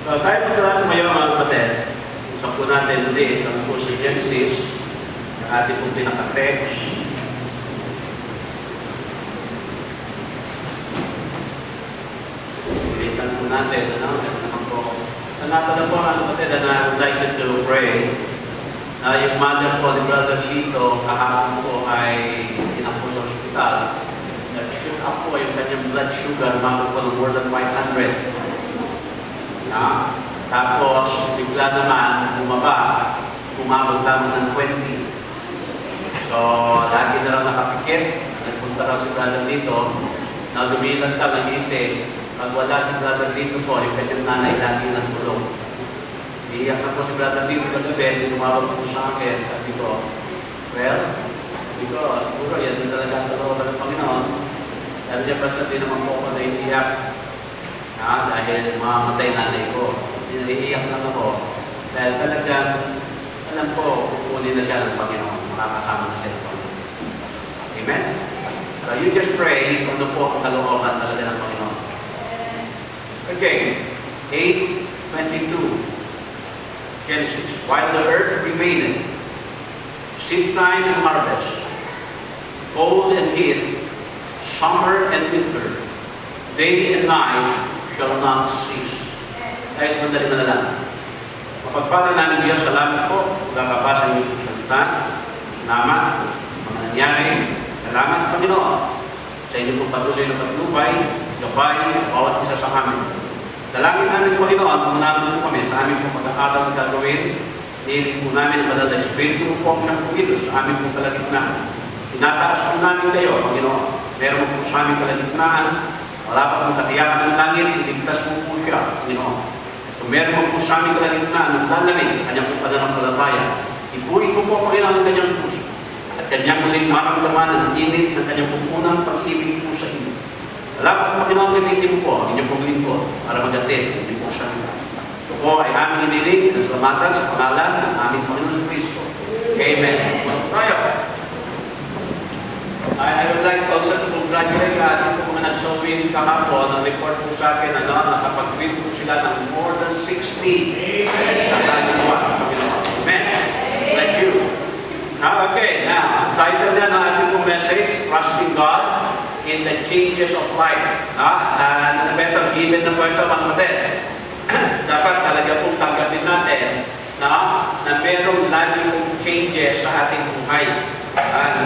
So, tayo pagkalaan ngayon mga kapatid. Usap po natin ulit ang po sa Genesis, ang ating pong pinaka-text. Ulitan po natin, naman po. Sa napala po mga kapatid, I would like you to pray. Yung mother po ni Brother Lito, kahapon po ay tinakbo sa ospital. Nag-shoot up po yung kanyang blood sugar, umabot po ng more than 500. Tapos, bigla naman, umabot lamang ng 20. So, lagi na lang nakapikit. Nagpunta raw si Brother Lito, na lumilan ka, nag-isip. Pag wala si Brother Lito po, yung kanyang nanay lagi ng tulong. Iiyak na po si Brother Lito kagabi, tumawag po sa akin, sabi ko, well, siguro yan din talaga ang kalooban ng Panginoon. Sabi niya, basta di naman po ako naiiyak. Dahil mamamatay nanay ko. Naiiyak lang ako. Dahil talagang, alam ko, kukunin na siya ng Panginoon. Makakasama na siya ng Panginoon. Amen? So you just pray kung ano po ang kalooban talaga ng Panginoon. Okay. 8:22. Genesis. While the earth remained, seed time and harvest, cold and heat, summer and winter, day and night shall not cease. Guys, madali manalangin. Mapagpala namin Diyos, salamat po. Magkakabasa niyo po salita. Salamat. Mga nangyari. Salamat, Panginoon. Sa inyo po patuloy na paglubay, gabay, sa bawat isa sa amin. Dalangin namin, Panginoon, manalo po kami sa aming po pag-aaral na gagawin. Nihiling po namin ang banal na Espiritu po ang siyang pumilos sa aming po kalagitnaan. Tinataas po namin kayo, Panginoon. Meron po sa aming kalagitnaan. Wala pa pong katiyakan ng langit, iligtas mo po siya, Panginoon. At kung meron po sa aming kalagitnaan ng lalamig sa kanyang pananampalataya, ipuin ko po, Panginoon, ang kanyang puso. At kanyang muling maramdaman ang init ng kanyang pupunang pag-ibig po sa inyo. Salamat, Panginoon, gamitin mo po ang inyong pong lingkod para mag-atid ang inyong pong salita. Ito po ay aming inilig na salamatan sa pangalan ng aming Panginoon sa Kristo. Amen. Well, tayo. I would like also to congratulate ating po mga nag-showing kahapon. Ang report po sa akin, nakapag-win po sila ng more than 60. Amen. Amen. Bless you. Okay, now, ang title na ng ating pong message, Trusting God in the Changes of Life. Better given na po ito, mga kapatid. Dapat talaga pong tanggapin natin na merong lagi pong changes sa ating buhay.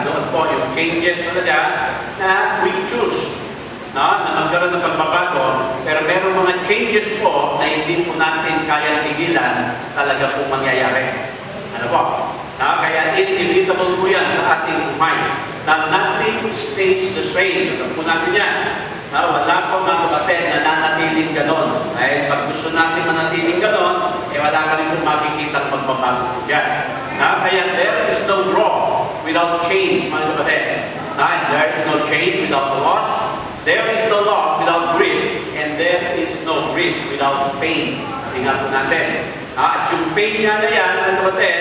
Doon po yung changes talaga na we choose na magkaroon ng pagbabago, pero merong mga changes po na hindi po natin kaya pigilan talaga po mangyayari. Ano po? Kaya inevitable po yan sa ating buhay. Na nothing stays the same. Ito po natin yan. Wala po mga kapatid na nanatiling ganon. Dahil pag gusto natin manatiling ganon, wala ka rin po makikita magbabago po dyan. Kaya there is no growth without change, mga kapatid. There is no change without loss. There is no loss without grief. And there is no grief without pain. Sabi nga po natin. At yung pain niya na yan, mga kapatid,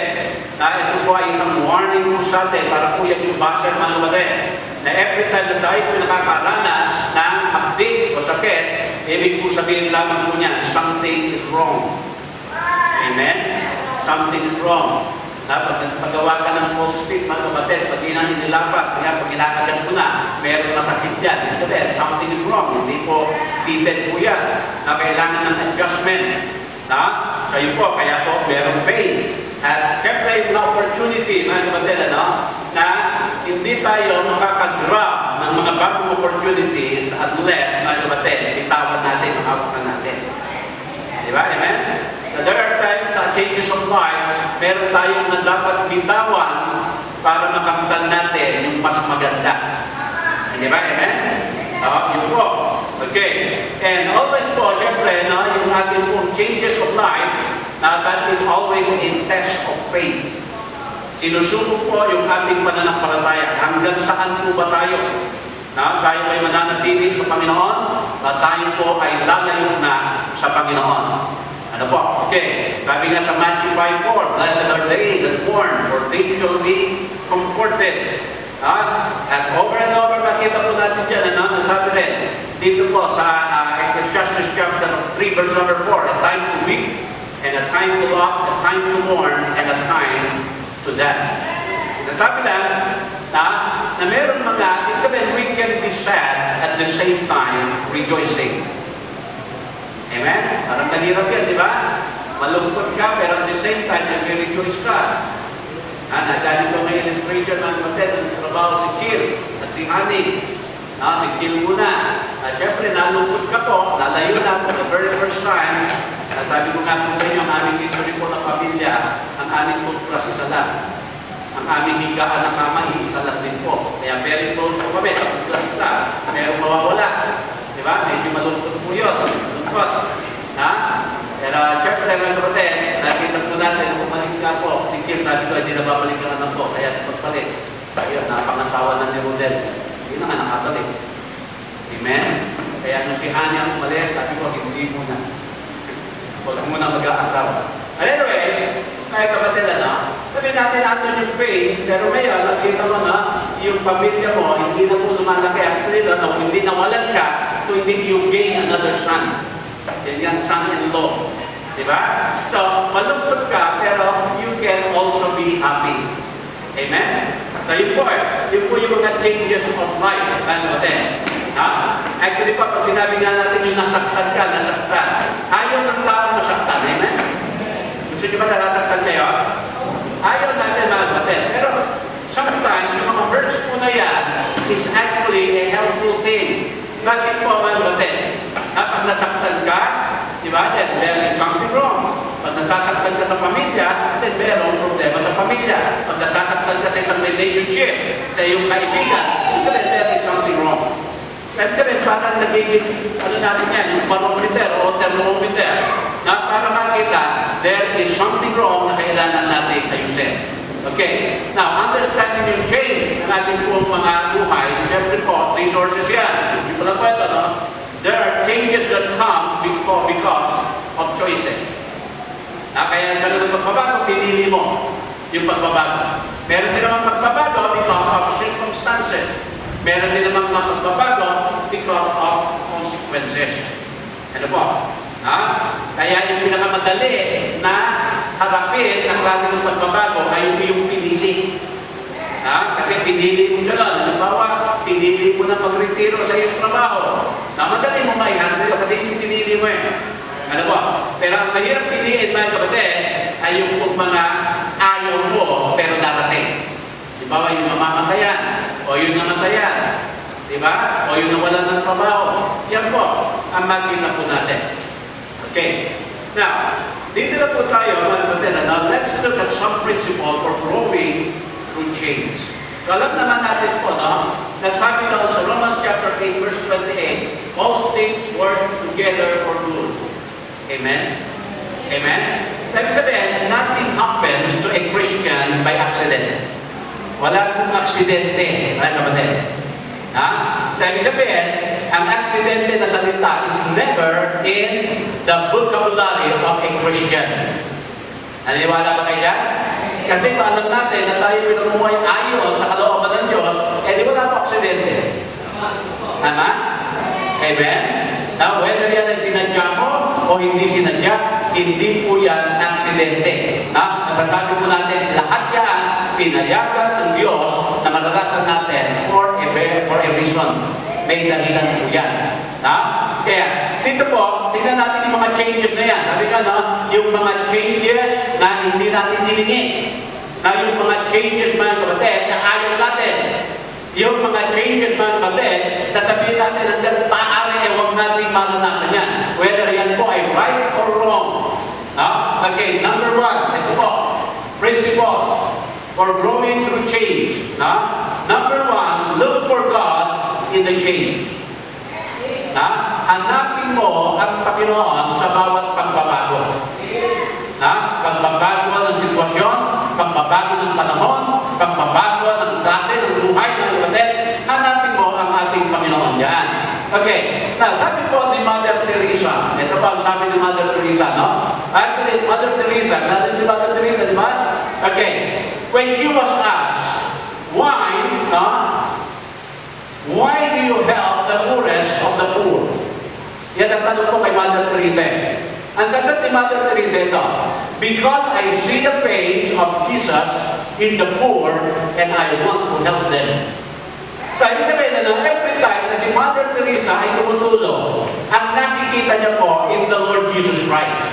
ito po ay isang warning po sa atin para po yan yung basa, mga kapatid. Na every time na tayo po nakakaranas ng update o sakit, ibig po sabihin lamang po niya, something is wrong. Amen? Something is wrong. Pag paggawa ka ng full speed, mga kapatid, pag di na ninilapat, kaya pag inakagan mo na, meron masakit yan. Ito din, something is wrong. Hindi po fitted po yan. Kailangan ng adjustment. So yun po, kaya po merong pain. At syempre, yung opportunity, mga kapatid, na hindi tayo makakagrab ng mga bagong opportunities unless, mga kapatid, bitawan natin, makawakan natin. Di ba? Amen? So there are times sa changes of life, meron tayong na dapat bitawan para makamtan natin yung mas maganda. Di ba? Amen? Yun po. Okay. And always po, syempre, yung ating pong changes of life, that is always a test of faith. Sinusubok po yung ating pananampalataya. Hanggang saan po ba tayo? Tayo ay mananatili sa Panginoon, at tayo po ay lalayo na sa Panginoon. Ano po? Okay. Sabi nga sa Matthew 5:4, Blessed are they that mourn, for they shall be comforted. At over and over, makita po natin dyan, nasabi rin, dito po sa Ecclesiastes chapter 3, verse number 4, a time to weep, and a time to laugh, a time to mourn, and a time to dance. Nasabi lang, na meron mga, we can be sad at the same time rejoicing. Amen? Parang nahirap yan, di ba? Malungkot ka, pero at the same time, nag-rejoice ka. Nagdali ko may illustration ng kapatid, ang trabaho si Jill at si Annie. Si Jill muna. Siyempre, nalungkot ka po, lalayo na po the very first time. Sabi ko nga po sa inyo, ang aming history po ng pamilya, ang aming toothbrush isa lang. Ang aming higaan ng kama, isa lang din po. Kaya very close po kami, tapos lang isa. Merong mawawala. Diba? Medyo malungkot po yun. Malungkot. Pero siyempre, mga kapatid, nakita po natin, umalis nga po. Si Kim, sabi ko, hindi na babalik ang anak ko. Kaya pagpalit. Ayun, napangasawa na ni Rodel. Hindi na nga nakabalik. Amen? Kaya nung si Hanya ang umalis, sabi ko, hindi muna. Huwag muna mag-aasawa. Anyway, kaya kapatid, sabi natin natin yung pain, pero ngayon, nakita mo na, yung pamilya mo, hindi na po lumalaki. Actually, hindi nawalan ka, kung hindi you gain another son. Yan yung son-in-law. Diba? So, malungkot ka, pero you can also be happy. Amen? So, yun po yung mga changes of life. Ano natin? Actually pa, pag sinabi nga natin yung nasaktan ka, nasaktan. Ayaw ng tao masaktan. Amen? Gusto nyo ba nasaktan kayo? Ayaw natin mga kapatid. Pero, sometimes, yung mga hurts po na yan is actually a helpful thing. Bakit po mga kapatid? Pag nasaktan ka, diba, then there is something wrong. Pag nasasaktan ka sa pamilya, then merong problema sa pamilya. Pag nasasaktan ka sa isang relationship, sa iyong kaibigan, then there is something wrong. Sabi parang nagiging, natin yan, yung barometer o thermometer, na para makita, there is something wrong na kailangan natin ayusin. Okay, now, understanding yung change ng ating buong mga buhay, siyempre po, resources yan. Hindi pala po ito, there are changes that comes because of choices. Kaya ganun ang pagbabago, pinili mo yung pagbabago. Meron din naman pagbabago because of circumstances. Meron din naman pagbabago because of consequences. Ano po? Kaya yung pinakamadali na harapin ang klase ng pagbabago ay yung pinili. Kasi pinili mo gano'n. Halimbawa, pinili mo na magretiro sa iyong trabaho. Madali mo maihandle kasi yung pinili mo Ano po? Pero ang mahirap piliin, mga kapatid, ay yung mga ayaw mo, pero darating. Halimbawa, yung mamamatayan, o yung namatayan. Diba? O yung nawalan ng trabaho. Yan po, ang makita po natin. Okay. Now, dito na po tayo, mga kapatid. Now, let's look at some principle for growing through change. So alam naman natin po, nasabi na sa Romans chapter 8, verse 28, all things work together for good. Amen? Amen? Sabihin, nothing happens to a Christian by accident. Wala pong aksidente, mga kapatid. Sabihin, ang aksidente na salita is never in the vocabulary of a Christian. Naniniwala ba kayo dyan? Kasi alam natin na tayo pinamumuhay ayon sa kalooban ng Diyos, di wala po aksidente. Tama? Amen? Now, whether yan ay sinadya mo o hindi sinadya, hindi po yan aksidente. Masasabi po natin, lahat yan pinayagan ng Diyos na maranasan natin for a reason. May dahilan po yan. Kaya, dito po, tingnan natin yung mga changes na yan. Sabi ka, yung mga changes na hindi natin hiningi. Yung mga changes, mga kapatid, na ayaw natin. Yung mga changes, mga kapatid, na sabihin natin hanggang maaari, huwag natin maranasan yan. Whether yan po ay right or wrong. Okay, number one, ito po, principles for growing through change. Number one, look for God in the change. Hanapin mo ang Panginoon sa bawat pagbabago. Pagbabago ng sitwasyon, pagbabago ng panahon, pagbabago ng klase ng buhay ng kapatid, hanapin mo ang ating Panginoon yan. Okay, sabi po ni Mother Teresa, ito pa ang sabi ni Mother Teresa, Actually, Mother Teresa, di ba? Okay, when she was asked, why Why do you help the poorest of the poor? Yan ang tanong ko kay Mother Teresa. Ang sagot ni Mother Teresa ito, because I see the face of Jesus in the poor and I want to help them. So, ibig sabihin na every time na si Mother Teresa ay tumutulong, ang nakikita niya po is the Lord Jesus Christ.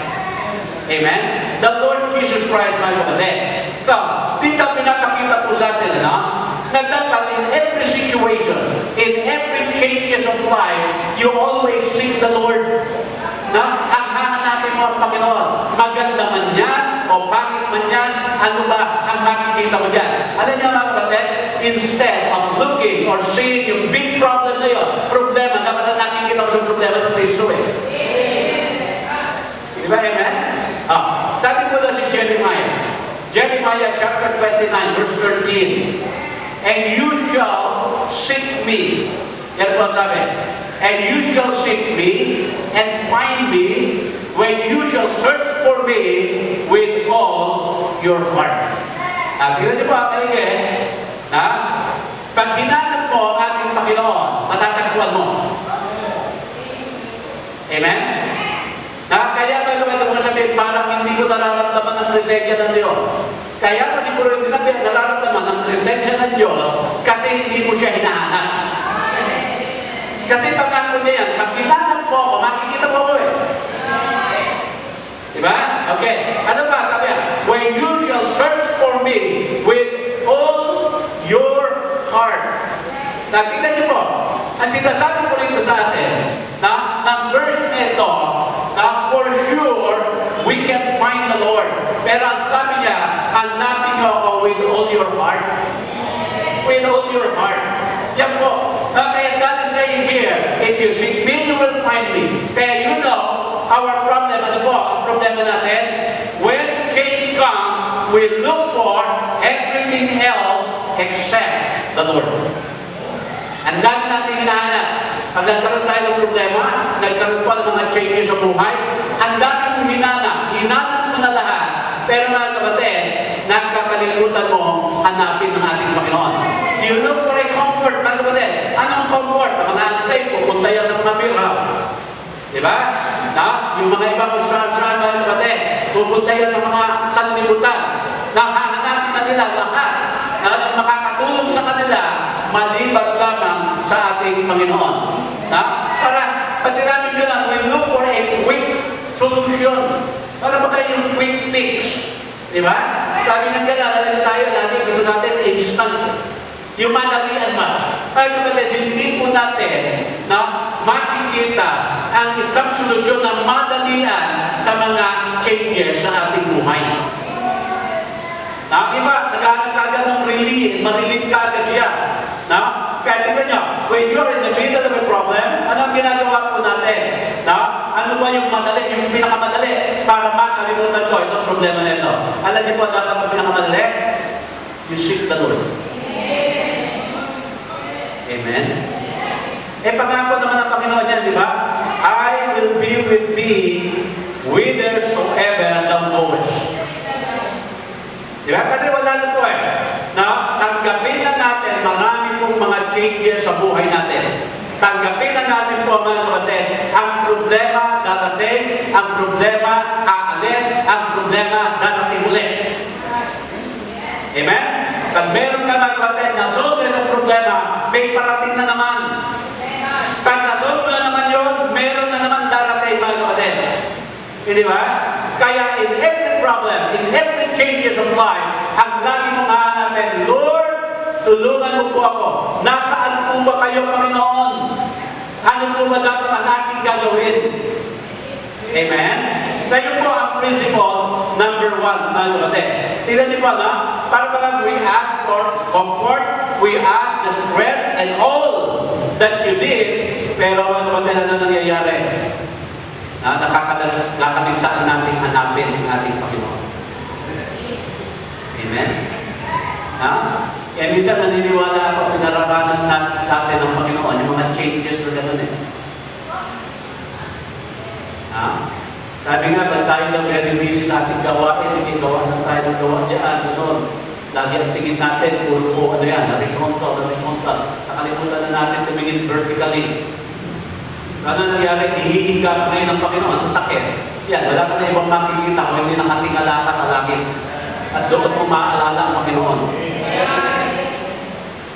Amen? The Lord Jesus Christ, mga kapatid. So, dito pinapakita po sa atin, na dapat in every situation, in every changes of life, you always seek the Lord. Ang hahanapin mo ang Panginoon. Maganda man yan, o pangit man yan, ano ba ang makikita mo dyan? Alam niyo mga kapatid, instead of looking or seeing yung big problem na yun, problema, dapat na nakikita mo sa problema sa Kristo Di ba, amen? Sabi po na si Jeremiah, Jeremiah chapter 29, verse 13, and you shall seek me. Yan po sabi. And you shall seek me and find me when you shall search for me with all your heart. Tingnan niyo po ang kaligay. Pag hinanap mo ang ating Panginoon, matatagpuan mo. Amen? Kaya ba naman mo sabihin, parang hindi ko nararamdaman ang presensya ng Diyos. Kaya mo siguro hindi na nararamdaman ang presensya ng Diyos kasi hindi mo siya hinahanap. Kasi pagkako niya yan, pag hinanap mo ako, makikita mo ako Diba? Okay. Ano pa? Sabi yan, when you shall search for me with all your heart. Tingnan niyo po, ang sinasabi ko rito sa atin, ng verse nito, na for sure, we can find the Lord. Pero ang sabi niya, hanapin niyo ako with all your heart. With all your heart. Yan po. Kaya God is saying here, if you seek me, you will find me. Kaya you know, our problem, ano po, ang problema natin, when change comes, we look for everything else except the Lord. Ang dami natin hinahanap. Pag nagkaroon tayo ng problema, nagkaroon pa ng mga changes sa buhay, ang dami mong hinanap mo na lahat. Pero mga kapatid, nakakalimutan mo hanapin ng ating Panginoon. You look for a comfort, mga kapatid. Anong comfort? Sa mga unsafe, pupunta yan sa mga beer house. Diba? Yung mga iba kung saan-saan, mga kapatid, pupunta yan sa mga sanlibutan. Hahanapin na nila lahat na makakatulong sa kanila, malibat lamang sa ating Panginoon. Para patiramin nyo lang, we look for a quick solution. Para ba kayo yung quick fix? Diba? Sabi ng gala, alam tayo, lagi gusto natin instant. Yung madalian ba? Kaya kapatid, hindi po natin makikita ang isang solusyon na madalian sa mga changes sa ating buhay. Iba, naghahanap ka agad ng relief, marilip ka agad siya. Kaya tingnan nyo, when you're in the middle of a problem, anong ginagawa po natin? Ano ba yung madali, yung pinakamadali para makalimutan ko itong problema na ito? Alam niyo po, dapat ang pinakamadali? You seek the Lord. Amen? Pangako naman ng Panginoon yan, di ba? I will be with thee whithersoever thou goest. Di ba? Kasi wala na po tanggapin na natin marami pong mga changes sa buhay natin. Tanggapin na natin po mga kapatid, ang problema darating, ang problema aalis, ang problema darating ulit. Amen? Pag meron ka mga kapatid na solve sa problema, may parating na naman. Pag na-solve na naman yun, meron na naman darating mga kapatid. Hindi ba? Kaya in every problem, in every changes of life, ang lagi mong hahanapin, Lord, tulungan mo po ako. Nasaan po ba kayo, Panginoon? Ano po ba dapat ang aking gagawin? Amen? So yun po ang principle number 1, mga kapatid. Tignan niyo po, para bagang we ask for comfort, we ask the strength and all that you did, pero mga kapatid, ano nangyayari? Nakakaligtaan natin hanapin ang ating Panginoon. Amen? Kaya minsan naniniwala ako, pinararanas natin sa atin ng Panginoon, yung mga changes na gano'n Sabi nga, ba't tayo na very busy sa ating gawain? Sige, gawa na tayo ng gawa dyan, gano'n. Lagi ang tingin natin, puro po, horizontal. Nakalimutan nakalimutan na natin tumingin vertically. Ano nangyari? Ihihiga ka ngayon ng Panginoon sa sakit. Yan, wala ka na ibang makikita kung hindi nakatingala ka sa langit. At doon mo maaalala ang Panginoon.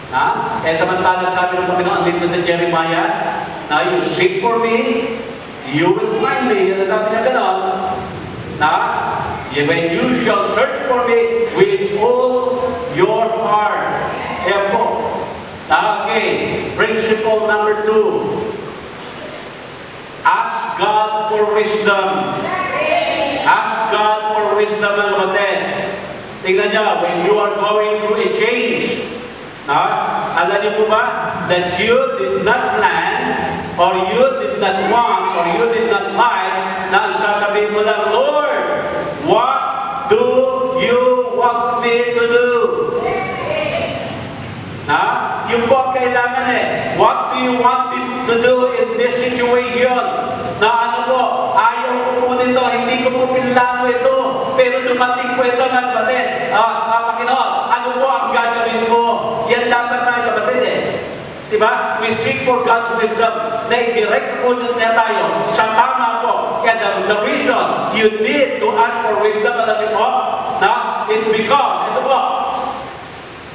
Ha? Kaya samantalang sabi ng Panginoon dito sa Jeremiah, na you seek for me, you will find me. Yan sabi niya gano'n. Na, when you shall search for me with all your heart. Ayan po. Okay, principle number 2. Ask God for wisdom. Ask God for wisdom, mga kapatid. Tingnan niyo, when you are going through a change, alam niyo po ba, that you did not plan, or you did not want, or you did not like, na ang sasabihin mo lang, Lord, what do you want me to do? Yung po ang kailangan what do you want me to do in this situation? Na ano po, ayaw ko po nito, hindi ko po pinlano ito, pero dumating po ito, mga kapatid. Panginoon, ano po ang gagawin ko? Yan dapat, mga kapatid Diba? We seek for God's wisdom na i-direct po niya tayo sa tama po. Kaya the reason you need to ask for wisdom, alam niyo po, is because, ito po,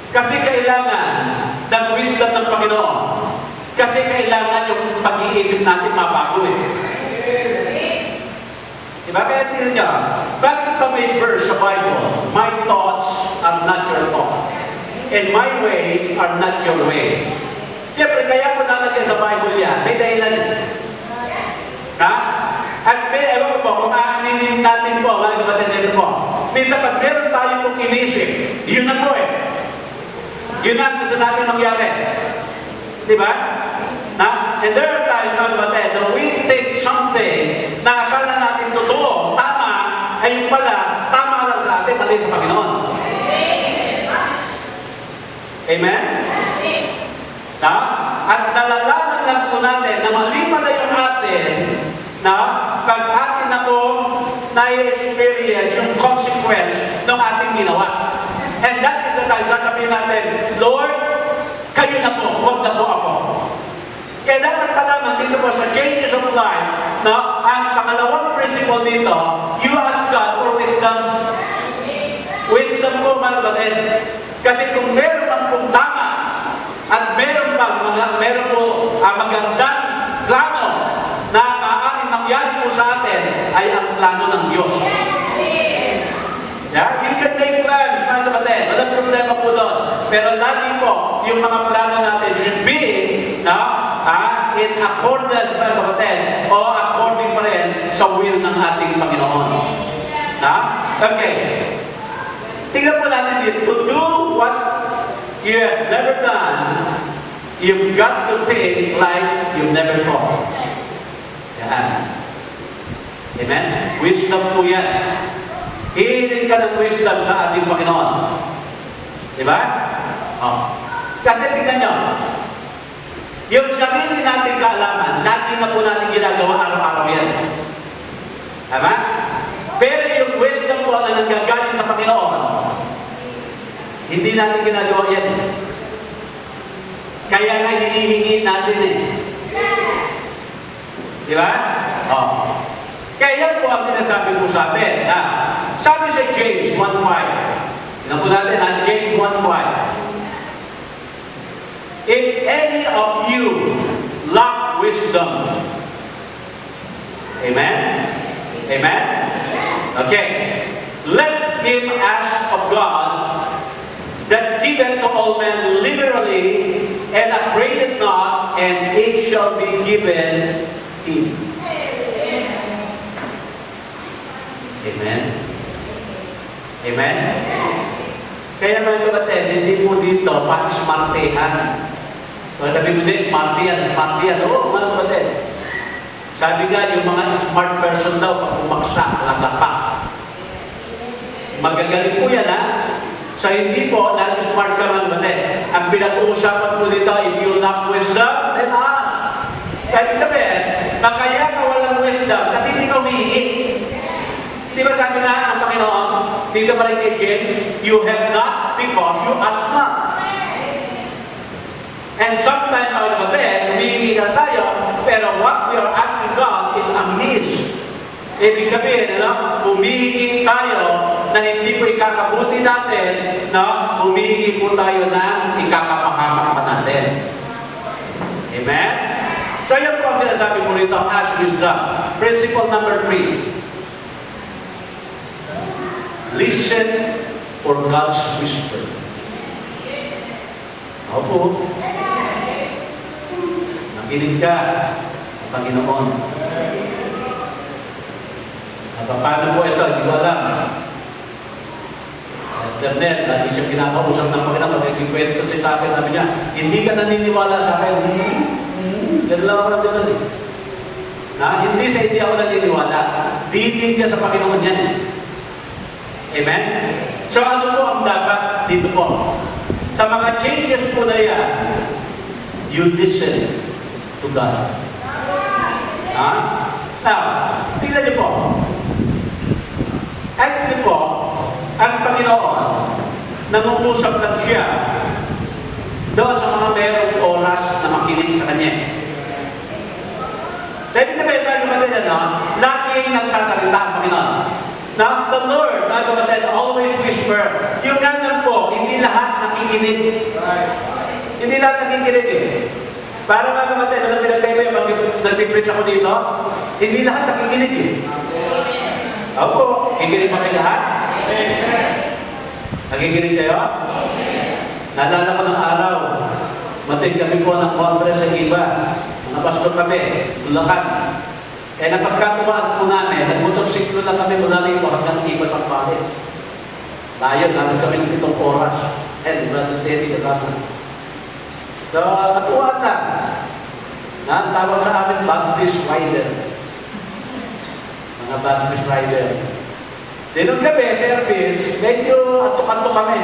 kasi kailangan ng wisdom ng Panginoon. Kasi kailangan yung pag-iisip natin mabago Diba? Kaya tingnan niya, bakit pa may verse sa Bible? My thoughts are not your thoughts, and my ways are not your ways. Siyempre, kaya po nalagyan sa Bible yan. May dahilan At ewan ko po, kung aaminin natin po, mga kapatid po, minsan pag meron tayo pong inisip, yun na po Yun na gusto natin mangyari. Diba? And there are times, mga kapatid, that we think something na akala natin totoo, tama, ay yung pala, tama lang sa atin, mali sa Panginoon. Amen? At nalalaman lang po natin na mali pala yung atin pag atin akong na-experience yung consequence ng ating ginawa. And that is the time sasabihin natin, Lord, kayo na po, huwag na po ako. Kaya dapat palaman dito po sa changes of life, ang pangalawang principle dito, you ask God for wisdom. Wisdom po, mga kapatid. Kasi kung meron man pong tama, at meron po magandang plano na maaaring mangyari po sa atin ay ang plano ng Diyos. Yeah? You can make plans, mga kapatid. Walang problema po doon. Pero lagi po, yung mga plano natin should be in accordance, mga kapatid, o according pa rin sa will ng ating Panginoon. Okay. Tingnan po natin dito. To do what you have never done, you've got to think like you've never thought. Yan. Amen? Wisdom po yan. Hihiling ka ng wisdom sa ating Panginoon. Diba? Kasi tingnan nyo, yung sarili nating kaalaman, lagi na po natin ginagawa araw-araw yan. Tama? Pero yung wisdom po na nanggagaling sa Panginoon, hindi natin ginagawa yan Kaya nga hinihingi natin Di ba? Kaya yan po ang sinasabi po sa atin. Sabi sa James 1:5. Tingnan po natin James 1:5. If any of you lack wisdom, Amen? Amen? Okay. Let him ask of God, that giveth to all men liberally, and upbraideth not, and it shall be given him. Amen? Amen? Kaya mga kapatid, hindi po dito pa-smartehan. Sabi mo din, smart yan. Oo, mga kapatid. Sabi nga, yung mga smart person daw, pag bumaksak, lagapak. Magagaling po yan, So hindi po, dahil smart ka man kapatid. Ang pinag-uusapan po dito, if you lack wisdom, then ask. Sabi na kaya ka walang wisdom, kasi hindi ka humihingi. Di ba sabi na ng Panginoon, dito pa rin kay James, you have not because you ask not. And sometimes, mga kapatid, humihingi na tayo, pero what we are asking God is a means. Ibig sabihin, humihingi tayo na hindi po ikakabuti natin, humihingi po tayo na ikakapahamak pa natin. Amen? So yun po ang sinasabi po rito, ask wisdom. Principle number 3. Listen for God's whisper. Opo. Nakinig ka sa Panginoon. Paano po ito? Hindi ko alam. Pastor Ned, lagi siya kinakausap ng Panginoon. Nagkikwento siya sa akin. Sabi niya, hindi ka naniniwala sa akin. Ganun lang ako lang ganun eh. Hindi sa hindi ako naniniwala. Dinig ka sa Panginoon yan eh. Amen? So ano po ang dapat dito po? Sa mga changes po na yan, you listen to God. Now, tingnan niyo po. Actually po, ang Panginoon, nangungusap lang siya doon sa mga merong oras na makinig sa Kanya. Sabi sabihin, mga kapatid, laging nagsasalita ang Panginoon. Now, the Lord, mga kapatid, always whisper. Yung ganun po, hindi lahat nakikinig. Hindi lahat nakikinig eh. Para mga kapatid, alam pinagkaiba yung nag-preach ako dito, hindi lahat nakikinig eh. Opo, kikinig ba kayo lahat? Nakikinig kayo? Naalala ko ng araw, matig kami po ng conference sa iba. Mga pastor kami, Bulacan. Napagkatuwaan po namin, nagmotorsiklo lang kami mula rito hanggang iba sa Paris. Layo, namin kami ng 7 oras. Brother Teddy kasama. So, katuwaan lang. Tawag sa amin, Baptist Rider. Mga Baptist Rider. Dinong gabi, service, medyo antok-antok kami.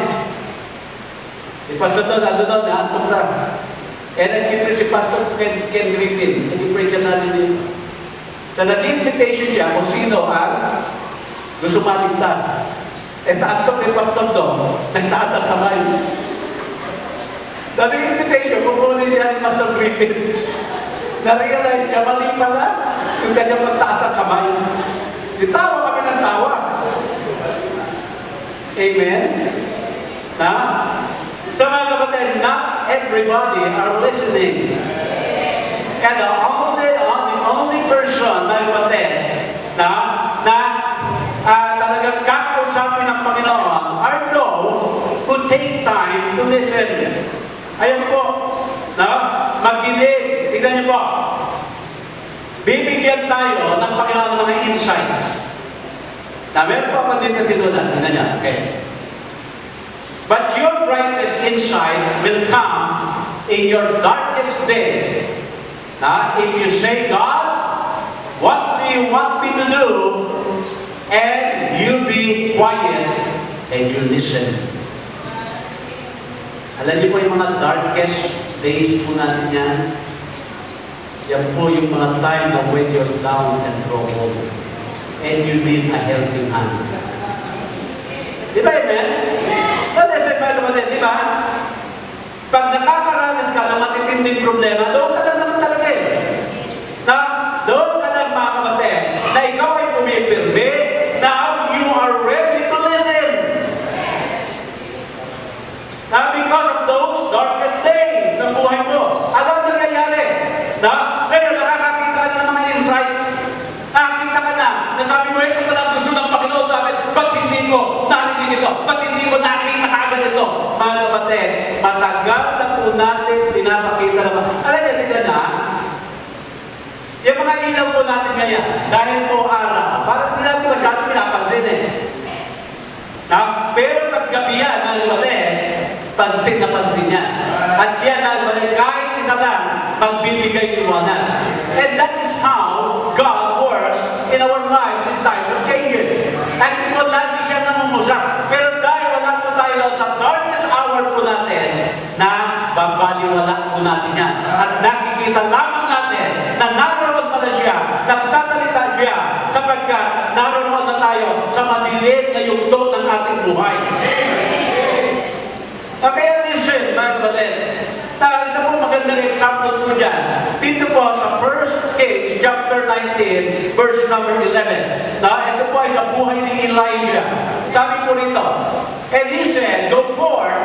Pastor doon, antok na. Nag-preach si Pastor Ken Griffin. Nag-preach natin dito. So, nag-invitation siya kung sino ang gusto maligtas. Sa antok ni Pastor doon, nagtaas ang kamay. Nag-invitation, kukunin siya ni Pastor Griffin. Na-realize niya, mali pala yung kanyang magtaas ang kamay. Tawa kami ng tawa. Amen? So mga kapatid, not everybody are listening. And the only person, mga kapatid, talagang kakausapin ng Panginoon are those who take time to listen. Ayan po, makinig. Tignan niyo po. Bibigyan tayo ng Panginoon ng mga insights. Meron po ako dito sinulat. Tignan niya. Okay. But your brightest insight will come in your darkest day. If you say, God, what do you want me to do? And you be quiet and you listen. Alam niyo po yung mga darkest days po natin yan. Yan po yung mga time na when you're down and troubled and you need a helping hand. Di ba, amen? Listen, mga kapatid, di ba? Pag nakakaranas ka ng matitinding problema, doon ka lang naman talaga eh. Doon ka lang, mga kapatid, na ikaw ay pumipirme. Now, you are ready to listen. Because of those darkest days ng buhay mo. Ano ang nangyayari? Ngayon, nakakakita ka na ng mga insights. Nakakita ka na, nasabi mo, ito pala gusto ng Panginoon sa akin. Ba't hindi ko narinig ito? Ba't hindi ko nakita kaagad ito? Mga kapatid, matagal na po natin pinapakita naman. Alam niya, tignan na, yung mga ilaw po natin ngayon, dahil po araw, parang hindi natin masyadong pinapansin eh. Pero pag gabi yan, mga kapatid, pansin na pansin niya. At yan, mga kapatid, kahit isa lang, magbibigay liwanag. And that is how God works in our lives in times of changes. At ito lagi siya namumusak. Pero dahil wala po tayo sa darkest hour po natin, na babaliwala po natin yan. At nakikita lamang natin na naroon pala siya, nagsasalita siya, sapagkat naroon na tayo sa madilim na yugto ng ating buhay. Kaya listen, mga kapatid, isa po 19, verse number 11. Ito po ay sa buhay ni Elijah. Sabi po rito, and he said, go forth,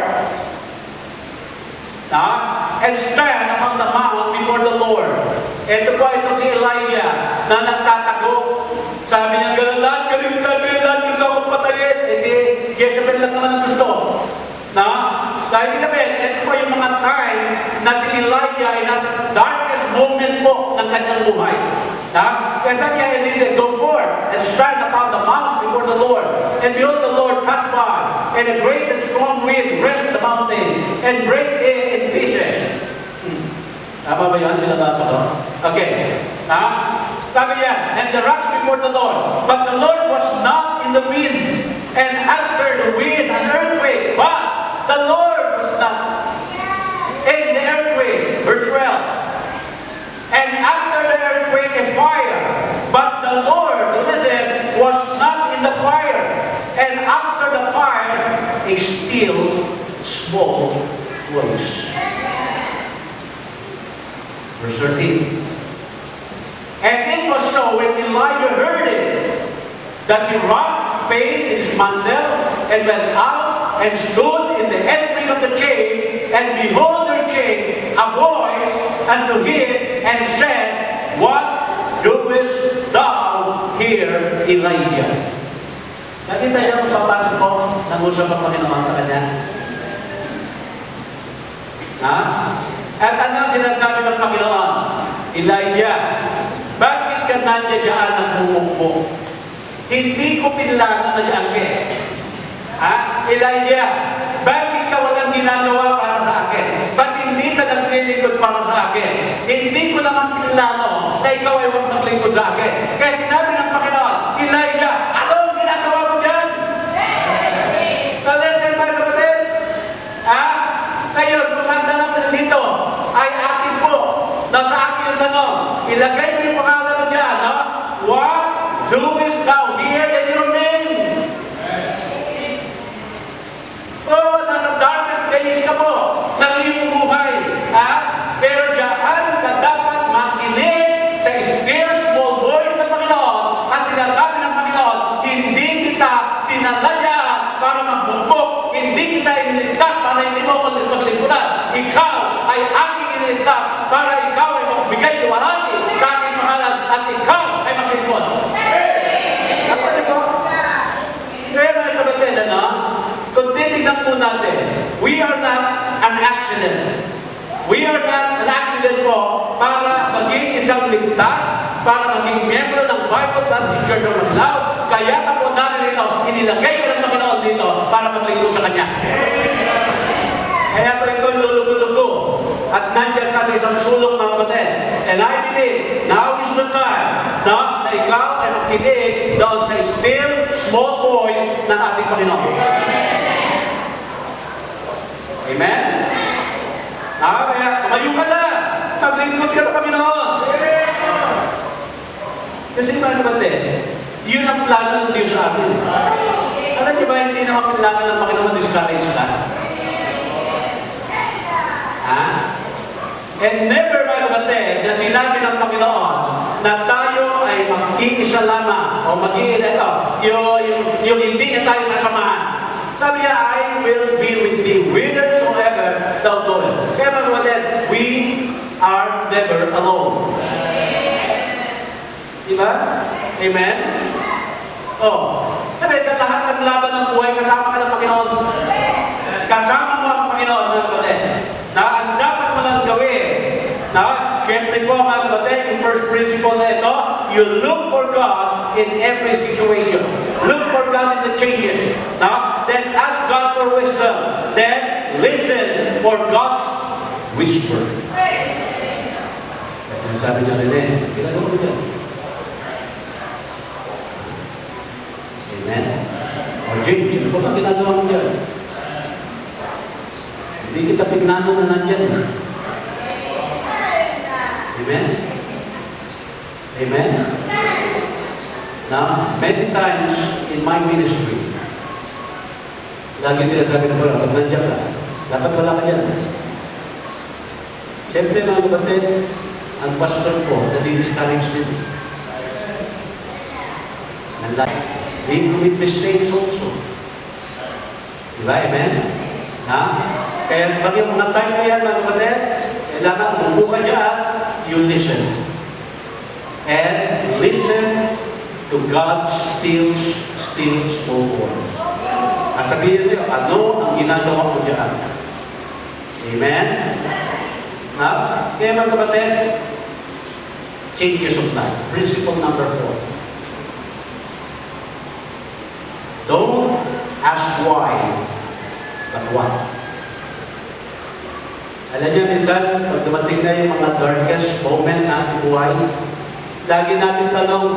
and stand upon the mount before the Lord. Ito po ito si Elijah na nagtatago. Sabi niya, galing gusto akong patayin. Si Jezebel lang naman ang gusto. Dahil ito po yung mga time na si Elijah ay nasa darkest moment po ng kanyang buhay. Kaya sabi niya, and he said, go forth and stand upon the mount before the Lord. And behold, the Lord passed by, and a great and strong wind rent the mountain, and brake it in pieces. Tama ba yan? Binabasa ko? Okay. Sabi niya, and the rocks before the Lord. But the Lord was not in the wind. And after the wind, an earthquake. But the Lord was not in the earthquake. Verse 12. And after the earthquake, a fire. But the Lord, listen, was not in the fire. And after the fire, a still small voice. Verse 13. And it was so when Elijah heard it, that he wrapped his face in his mantle, and went out and stood in the entry of the cave, and behold, there came a voice unto him, and said, what doest thou here, Elijah? Nakita niya kung paano po nangusap ang Panginoon sa kanya? At ano sinasabi ng Panginoon? Elijah, bakit ka nandiyan ang bumukbo? Hindi ko pinlano na diyan ka. Elijah, bakit ka walang ginagawa para sa akin? Ba't hindi ka naglilingkod para sa akin? Hindi ko naman pinlano na ikaw ay huwag maglingkod sa akin. Kaya sinabi ng Panginoon, Elijah, anong ginagawa mo dyan? Listen, mga kapatid. Ngayon, kung ang tanong na dito ay akin po, nasa akin yung tanong, ilagay mo yung pangalan mo dyan, what doest thou here in your name? Nasa darkest days ka po ng iyong buhay. Pero dyan ka dapat makinig sa still small voice ng Panginoon at sinasabi ng Panginoon, hindi kita tinala dyan para magbumbok, hindi kita iniligtas para hindi mo maglingkuran. Ikaw ay aking iniligtas para ikaw ay magbigay liwanagi sa aking pangalan at ikaw ay maglingkod. Ako na po. Kaya mga kapatid, kung titignan po natin, we are not an accident. We are not an accident po para maging isang ligtas, para maging miyembro ng Bible Baptist Church of Manilao. Kaya ka po namin ito, inilagay ka ng Panginoon dito para maglingkod sa Kanya. Kaya po ikaw lulugo-lugo at nandiyan ka sa isang sulok, mga kapatid. And I believe, now is the time na ikaw ay makinig doon sa still small voice ng ating Panginoon. Amen? Kaya tumayo ka na, maglingkod ka ng Panginoon. Kasi mga kapatid, yun ang plano ng Diyos sa atin. Alam niyo ba, hindi naman plano ng Panginoon discourage ka? And never, mga kapatid, na sinabi ng Panginoon na tayo ay mag-iisa lamang o mag-iisa yung hindi na tayo sasamahan. Sabi niya, I will be with thee whithersoever thou goest. Kaya mga kapatid, we are never alone. Diba? Amen? Sabi, sa lahat ng laban ng buhay, kasama ka ng Panginoon. Kasama mo ang Panginoon, mga kapatid. Na ang dapat mo lang gawin, siyempre po, mga kapatid, yung first principle na ito, you look for God in every situation. Look for God in the changes. Then ask God for wisdom. Then listen for God's whisper. Kasi sinasabi niya rin ginagawa mo dyan. Amen? James, ano po ba ginagawa mo dyan? Hindi kita pignano na nandyan. Amen? Amen? Now, many times in my ministry, lagi sinasabi na po, pag nandiyan ka, dapat wala ka dyan. Siyempre mga kapatid, ang pastor ko, nadi-discourage din. And like, we commit mistakes also. Diba? Amen? Ha? Kaya pag yung mga time na yan, mga kapatid, kailangan umupo ka dyan, you listen. And listen to God's still small voice. At sabihin niyo, ano ang ginagawa ko dyan? Amen? Ha? Kaya mga kapatid, changes of life. Principle number 4. Don't ask why, but what. Alam niyo, minsan, pag dumating na yung mga darkest moment na ating buhay, lagi natin tanong,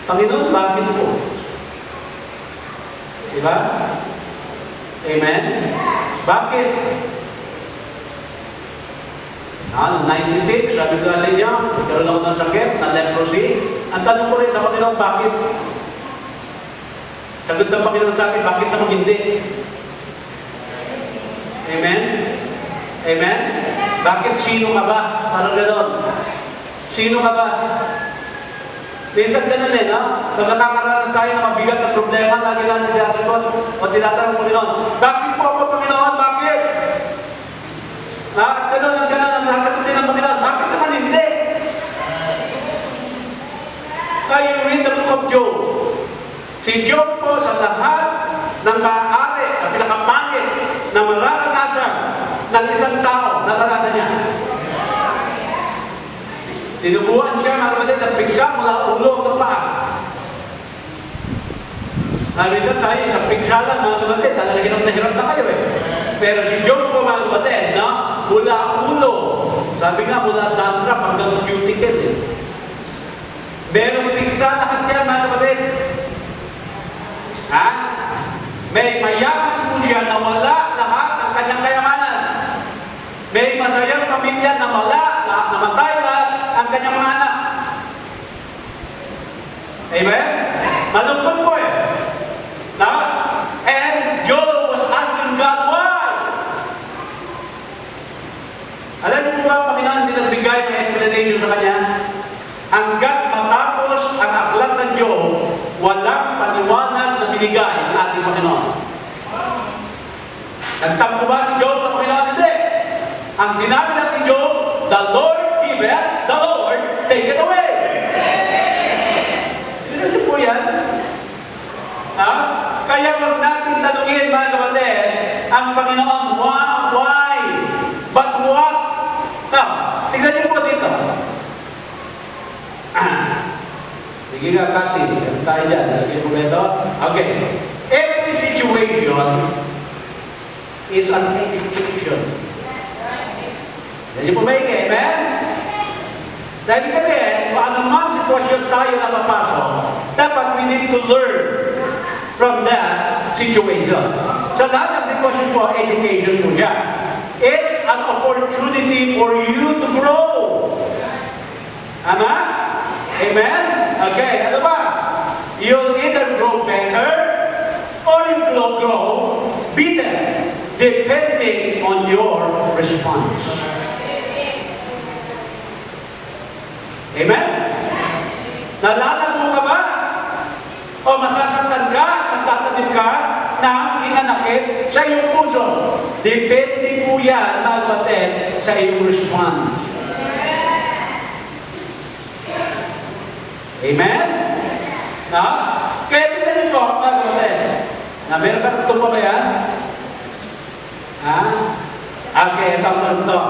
Panginoon, bakit po? Diba? Amen? Bakit? Noong 96, sabi ko sa inyo, nagkaroon ako ng sakit, na leprosy. Ang tanong ko rin sa Panginoon, bakit? Sagot ng Panginoon sa akin, bakit naman hindi? Amen? Amen? Bakit sino ka ba? Parang gano'n. Sino ka ba? Minsan ganun no? Pag nakakaranas tayo ng mabigat na problema, lagi natin siyasagot o tinatanong Panginoon, bakit po ako, Panginoon? Bakit? At ganun ang nasasagot din ng Panginoon, bakit naman hindi? Kaya you read the book of Job. Si Job po sa lahat ng maaari at pinakapangit na mararanasan ng isang tao, naranasan niya. Tinubuan siya, mga kapatid, ng piksa mula ulo hanggang paa. Minsan tayo, sa piksa lang, mga kapatid, talaga hirap na kayo eh. Pero si Job po, mga kapatid, no? Mula ulo. Sabi nga, mula dandruff hanggang cuticle eh. Merong piksa lahat yan, mga kapatid. Ha? May mayaman po siya na wala lahat ng kanyang kayamanan. May masayang pamilya na wala, namatay lahat ang kanyang mga anak. Amen? Malungkot po eh. Na? And Job was asking God why? Alam niyo po ba, Panginoon, hindi nagbigay ng explanation sa kanya? Hanggat matapos ang aklat ng Job, walang paliwanag na binigay ng ating Panginoon. Nagtampo ba si Job ng Panginoon? Hindi. Ang sinabi lang ni Job, the Lord giveth, the Lord take it away. Sino niyo po yan? Ha? Kaya wag natin tanungin, mga kapatid, ang Panginoon, why? But what? Now, tignan niyo po dito. Sige nga, Kati. Ano tayo dyan? Lagyan mo ito? Okay. Every situation is an invitation. Yan yung pumaigi. Amen? Sabi kami, kung anumang sitwasyon tayo na papasok, dapat we need to learn from that situation. Sa lahat ng sitwasyon po, education po siya. It's an opportunity for you to grow. Ama? Amen? Okay, ano ba? You'll either grow better or you'll grow bitter, depending on your response. Amen? Nalalago ka ba? O masasaktan ka, magtatanim ka ng inanakit sa iyong puso? Depende po yan, mga kapatid, sa iyong response. Amen? No? Kaya tingnan po, mga kapatid, na meron ka itong pa ba yan? Ha? Okay, ito ang ito.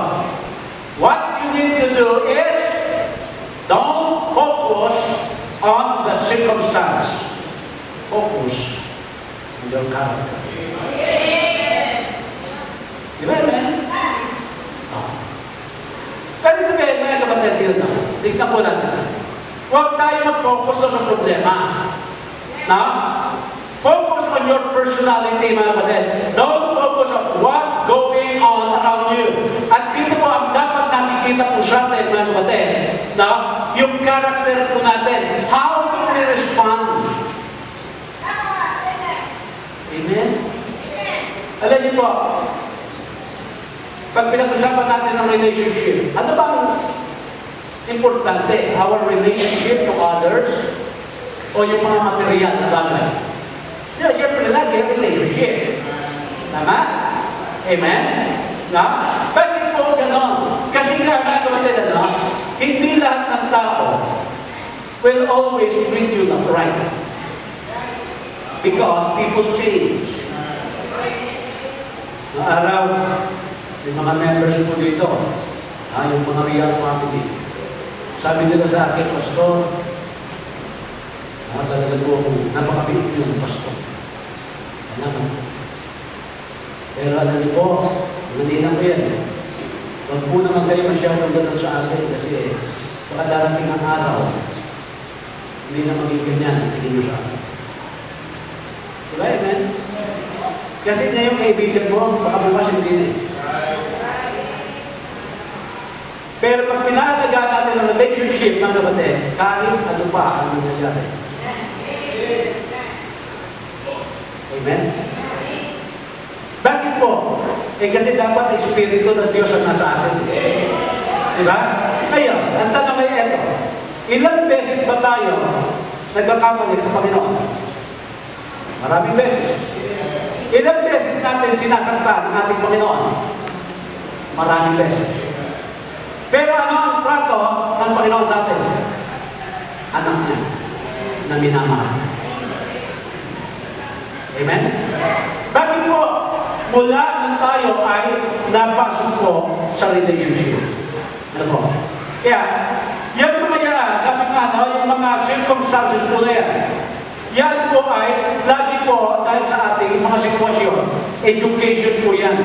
What you need to do is, don't focus on the circumstance. Focus on your character. Di ba, amen? Oh. Sabi sabihin, mga kapatid, tingnan po natin. Huwag tayo mag-focus na sa problema. Na? Focus on your personality, mga kapatid. Don't focus on what going on around you. At dito po ang dapat nakikita po sa atin, mga kapatid, na yung character po natin. How do we respond? Amen? Alam niyo po, pag pinag-usapan natin ang relationship, ano bang importante? Our relationship to others, o yung mga material na bagay. Di ba, siyempre lagi relationship. Tama? Amen? Na? Bakit po ganon? Kasi nga, kapatid, hindi lahat ng tao will always treat you not right. Because people change. Noong araw, yung mga members po dito, yung mga real family, sabi nila sa akin, Pastor, talaga po ako, napakabait yun, Pastor. Salamat. Pero alam niyo po, nandinan ko yan. Huwag po naman kayo masyadong gano'n sa akin kasi baka darating ang araw, hindi na magiging ganyan ang tingin nyo sa akin. Diba, amen? Kasi na yung kaibigan mo, baka bukas hindi na eh. Pero pag pinahalagaan natin ang relationship ng kapatid, kahit ano pa ang nangyayari. Amen? Bakit po? Kasi dapat Espiritu ng Diyos ang nasa atin. Diba? Ngayon, ang tanong ay ito. Ilang beses ba tayo nagkakamali sa Panginoon? Maraming beses. Ilang beses natin sinasaktan ang ating Panginoon? Maraming beses. Pero ano ang trato ng Panginoon sa atin? Anak niya na minamahal. Amen? Bakit po mula nung tayo ay napasok po sa relationship? Ano po? Kaya, yung mga yan, sabi nga, yung mga circumstances po na yan, yan po ay lagi po dahil sa ating mga sitwasyon. Education po yan.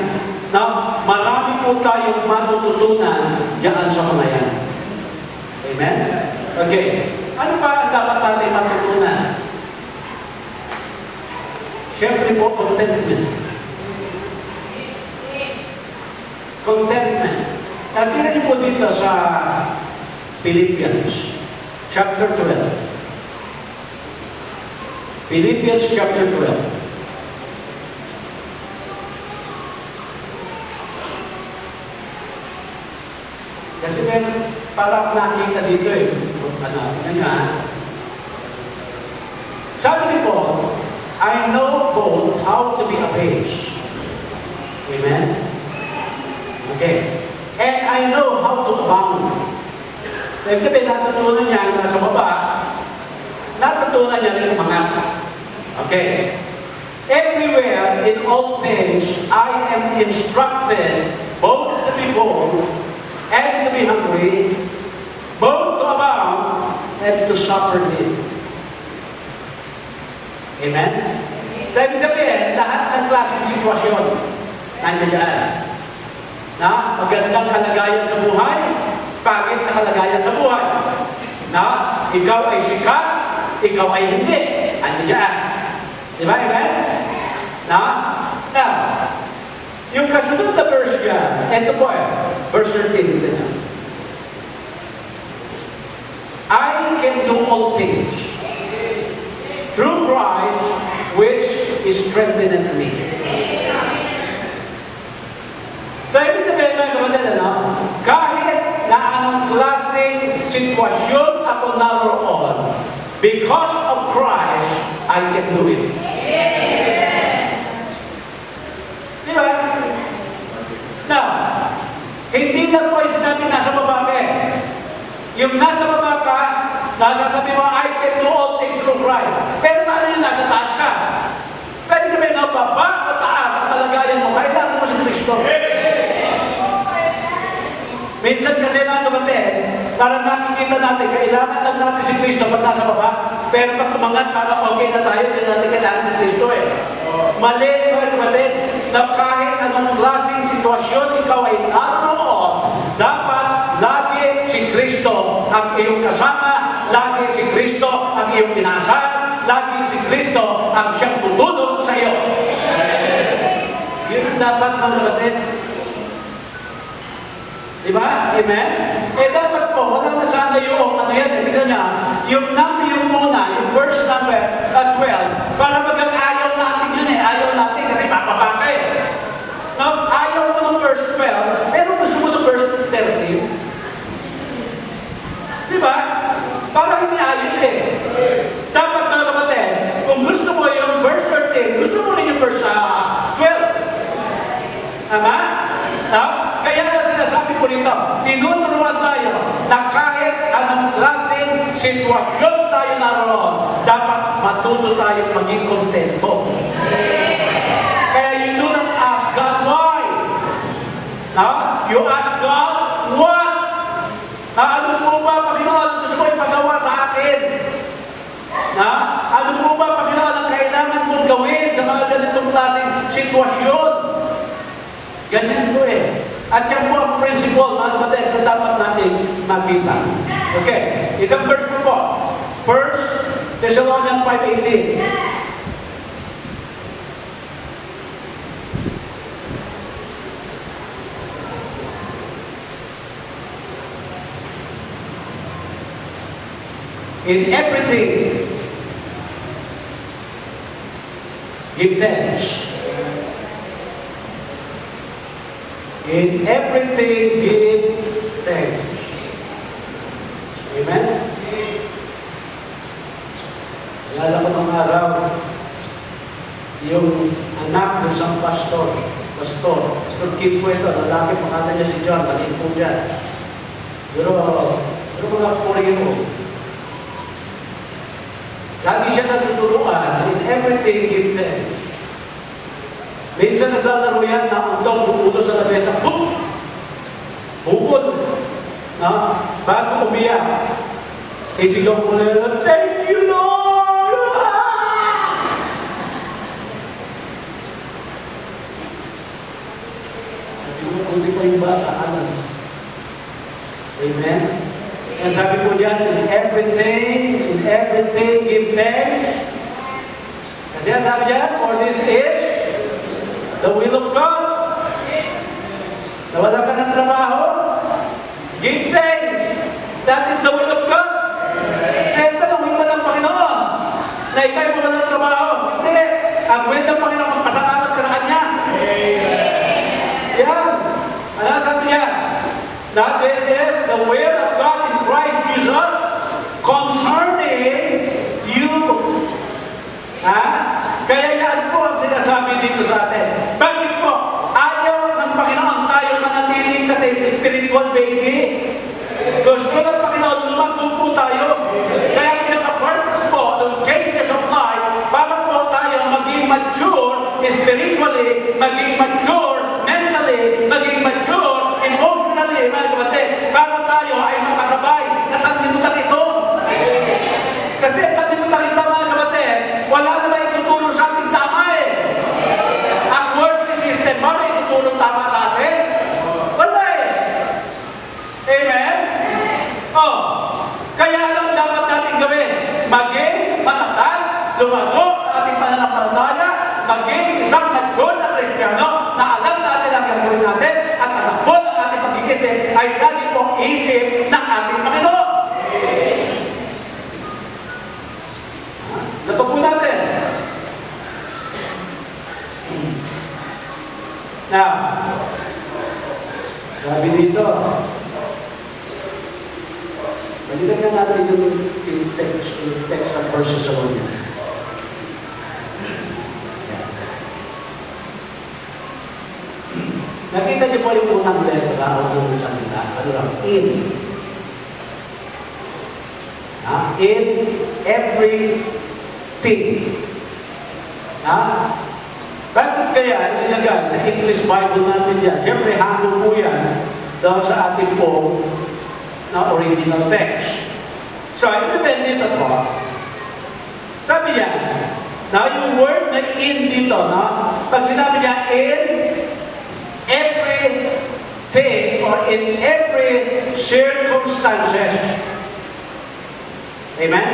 Na marami po tayong matututunan diyan sa mga yan. Amen? Okay. Ano ba ang dapat natin matutunan? Siyempre po, contentment. Contentment. Nakita niyo po dito sa Philippians chapter 12. Philippians chapter 12. Kasi meron parang nakita dito eh. Tingnan nga. Sabi ni Paul, I know both how to be abased. Amen? Okay. And I know how to abound. Ibig sabihin, natutunan niya nasa baba, natutunan niya rin umangat. Okay. Everywhere, in all things, I am instructed both to be full and to be hungry, both to abound and to suffer need. Amen? So, ibig sabihin, lahat ng klaseng sitwasyon nandiyan. Na magandang kalagayan sa buhay, pangit na kalagayan sa buhay. Na ikaw ay sikat, ikaw ay hindi. Nandiyan. Diba? Amen? Na? Now, yung kasunod na verse yan, ito po verse 13, dito na. I can do all things through Christ which is strengthened me. So, ibig sabihin mga kapatid, kahit na anong klaseng sitwasyon ako naroon, because of Christ, I can do it. Di ba? Now, hindi lang po sinabi nasa baba ka eh. Yung nasa baba ka, nasasabi mo, I can do all things through Christ. Pero paano yung nasa taas ka? Pwede sabihin na baba o taas ang kalagayan mo, kailangan mo sa Kristo. Minsan kasi mga kapatid, parang nakikita natin, kailangan lang natin si Kristo pag nasa baba, pero pag umangat, parang okay na tayo, hindi natin kailangan si Kristo eh. Mali mga kapatid, na kahit anong klaseng sitwasyon ikaw ay naroon, dapat lagi si Kristo ang iyong kasama, lagi si Kristo ang iyong inaasahan, lagi si Kristo ang siyang tutulong sa iyo. Yun ang dapat mga kapatid. Diba? Amen? Dapat po, wala na sana yung, tignan niya, yung una, yung verse number 12, para magang ayaw natin yun ayaw natin kasi papabaka Now, ayaw mo ng verse 12, pero gusto mo ng verse 13. Diba? Para hindi ayos Dapat sitwasyon tayo naroon, dapat matuto tayong maging kontento. Kaya you do not ask God why. You ask God what. Ano po ba, Panginoon, gusto mo ipagawa sa akin? Ano po ba, Panginoon, ang kailangan kong gawin sa mga ganitong klaseng sitwasyon? Ganyan po eh. At yan po ang principle, mga kapatid, na dapat natin makita. Okay, isang verse po. 1 Thessalonians 5:18. In everything, give thanks. In everything, give thanks. Amen? Alala ko ng araw, yung anak ng isang pastor Kid po ito, lalaki, pangalan niya si John, maliit po dyan. Pero mga Koreano, lagi siya natutulungan, in everything, give thanks. Minsan naglalaro yan na untog, bumulo sa labesa, boom! Bukod. Bago umiyak, isigaw mo na yun, thank you, Lord! Sabi mo, hindi pa yung bata, alam. Amen? And sabi po dyan, in everything, give thanks. Kasi yan sabi dyan, for this is the will of God. Nawala ka ng trabaho, give thanks. That is the will of God. Kaya tanongin mo ng Panginoon na ikay mo ba ng trabaho? Hindi. Ang will ng Panginoon, magpasalamat ka sa Kanya. Yan. Ano sabi niya? That this is the will of God in Christ Jesus concerning you. Kaya yan po ang sinasabi dito sa atin. Bakit po? Ayaw ng Panginoon tayo manatili kasi spiritual baby. Gusto ng Panginoon, lumago po tayo. Kaya pinaka-purpose po ng changes of life, para po tayo maging mature spiritually, maging mature mentally, maging mature emotionally, mga kapatid, para tayo ay makasabay na sanlibutan ito. Kasi sanlibutan ito, mga kapatid, wala naman itutulong sa ating tama eh. Ang worldly system, ano itutulong tama sa atin? Wala eh. Amen? Kaya anong dapat natin gawin? Maging matatag, lumago sa ating pananampalataya, maging isang mature na Kristiyano na alam natin ang gagawin natin at alam ang ating pag-iisip ay lagi pong isip ng ating Panginoon. Napag po natin. Now, sabi dito, balikan nga natin yung text ng verses sa kanya. Nakita niyo po yung unang letra o yung salita. Ano lang? In. In everything. Bakit kaya inilagay sa English Bible natin dyan? Siyempre, halo po yan dahil sa ating po na original text. So, depende ito po. Sabi niya, na yung word na in dito, pag sinabi niya in everything or in every circumstances. Amen?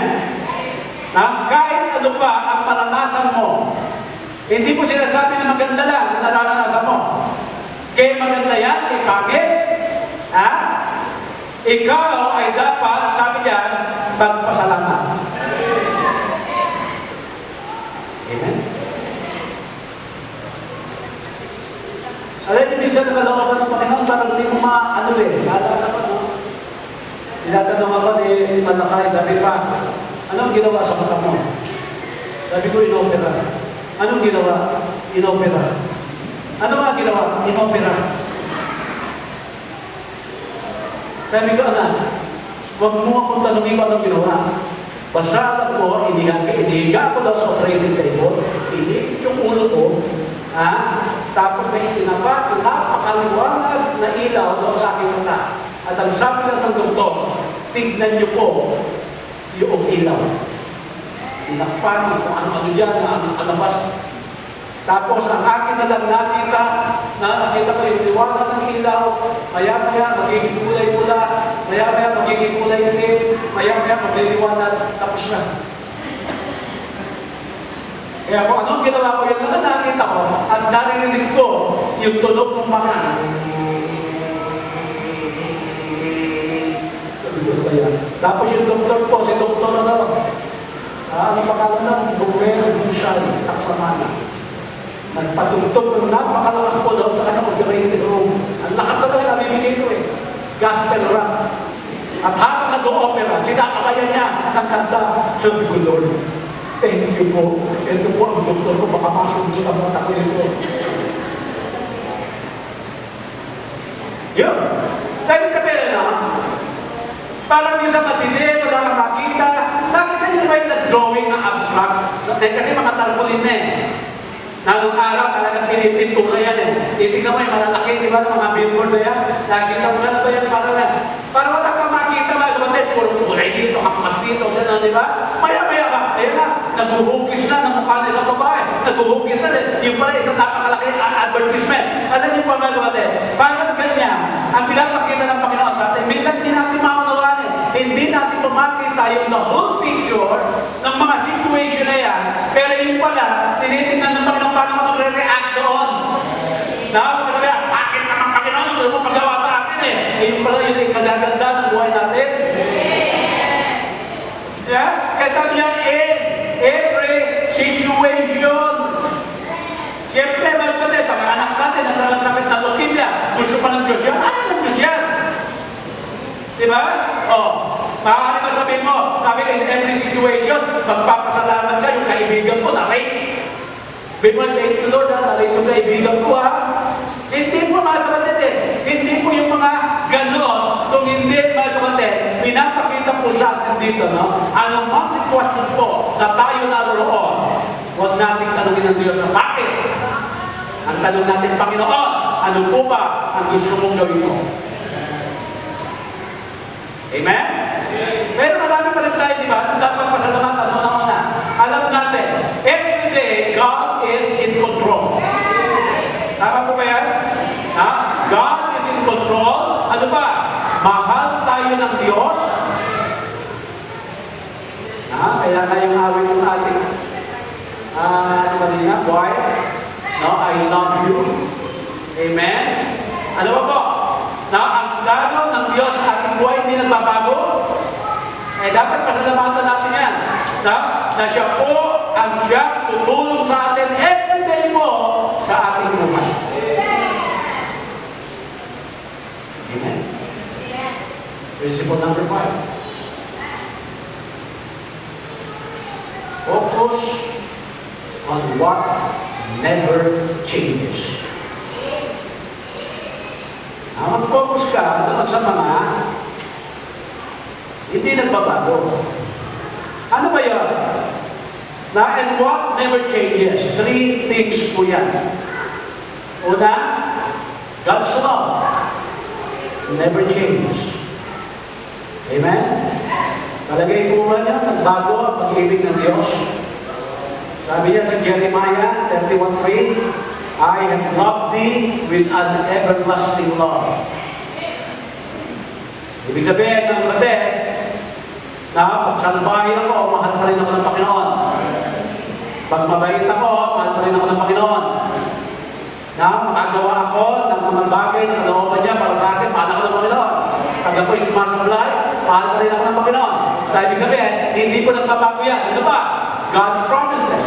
Kahit ano pa ang maranasan mo, hindi po sinasabi na maganda lang na naranasan mo. Kaya maganda yan, kaya pangit. Ikaw ay dapat, sabi diyan, magpasalamat. Amen? Alam niyo, minsan nagalawa ka ng Panginoon, parang hindi mo maano eh. Naalala ko, no? Tinatanong ako ni Matakay, sabi pa, anong ginawa sa mata mo? Sabi ko, inopera. Anong ginawa? Inopera. Ano nga ginawa? Inopera. Sabi ko, anak, Huwag mo akong tanongin kung anong ginawa. Basta alam ko, inihiga ako daw sa operating table, inipit yung ulo ko, tapos may itinapat na napakaliwanag na ilaw daw sa aking mata. At ang sabi lang ng doktor, tignan niyo po yung ilaw. Tinakpan kung ano-ano dyan, na ang alabas. Tapos ang akin na lang nakita ko yung liwanag ng ilaw, maya-maya magiging kulay pula, maya-maya magiging kulay itim, maya-maya magliliwanag, tapos na. Kaya kung anong ginawa ko, yun na nakita ko, at narinig ko yung tunog ng mga. Tapos yung doktor po, si doktor na daw, ang pangalan ng Bumer Bushal, Taksamana. Nagpatugtog ng napakalakas po daw sa kanyang operating room. Ang lakas talaga nabibigay ko gospel rap. At habang nag-o-opera, sinakabayan niya ng kanta, sabi ko, Lord, thank you po. Ito po ang doktor ko, baka masundot ang mata ko nito. Yun. Sabi ka pala na, parang minsan madilim, wala kang makita. Nakita niyo ba yung nag-drawing ng abstract? Kasi mga tarpaulin na Nalong araw, talagang pinipintura yan Titignan mo yung malalaki, di ba, ng mga billboard na yan? Nakikita mo na ba yan? Para wala kang makita, mga kapatid, puro kulay dito, hakmas dito, gano'n, di ba? Maya-maya ka, ayun na, naguhugis na ng mukha na isang babae. Naguhugis na rin. Yung pala isang napakalaki advertisement. Alam niyo po, mga kapatid, parang ganyan, ang pinapakita ng Panginoon sa atin, minsan hindi natin maunawaan Hindi natin pumakita yung the whole picture ng mga situation na yan, pero yung pala, tinitingnan ng Panginoon paano ka magre-react doon. Sabi, bakit naman Panginoon ang mo paggawa sa akin yung pala yun ay kagaganda ng buhay natin. Yeah? Kaya sabi niya, in every situation. Siyempre, mga kapatid, pag anak natin, ang sakit na leukemia, gusto pa ng Diyos yan, ayaw ng Diyos yan. Diba? Maaari ba sabihin mo, sabi in every situation, magpapasalamat ka, yung kaibigan ko, na-rape. Sabi mo, thank you Lord, na-rape yung kaibigan ko, Hindi po, mga kapatid, Hindi po yung mga ganoon, kung hindi, mga kapatid, pinapakita po sa atin dito, Anong mang sitwasyon po na tayo naroon, huwag nating tanungin ng Diyos na bakit? Ang tanong natin, Panginoon, ano po ba ang gusto mong gawin mo? Amen? Pero marami pa rin tayo, di ba? Ang dapat pasalamatan, una-una. Alam natin, every day, God is in control. Tama po ba yan? God is in control. Ano ba? Mahal tayo ng Diyos. Kaya nga yung awit ng ating kanina, why? I love you. Amen? Ano ba po? Ang plano ng Diyos sa ating buhay hindi nagbabago. Dapat pasalamatan natin yan. Na siya po ang siyang tutulong sa atin everyday po sa ating buhay. Amen? Principle number 5. Focus on what never changes. Mag-focus ka doon sa mga hindi nagbabago. Ano ba yan? And what never changes? 3 things po yan. Una, God's love never changes. Amen? Talagay po ba niya, nagbago ang pag-ibig ng Diyos? Sabi niya sa Jeremiah 31:3, I have loved thee with an everlasting love. Ibig sabihin ng kapatid, pag salbahin ako, mahal pa rin ako ng Panginoon. Pag mabait ako, mahal pa rin ako ng Panginoon. Makagawa ako ng mga bagay na kalooban niya para sa akin, mahal ako ng Panginoon. Pag ako'y sumasablay, mahal pa rin ako ng Panginoon. Sa ibig sabihin, hindi po nagbabago yan. Ano ba? God's promises.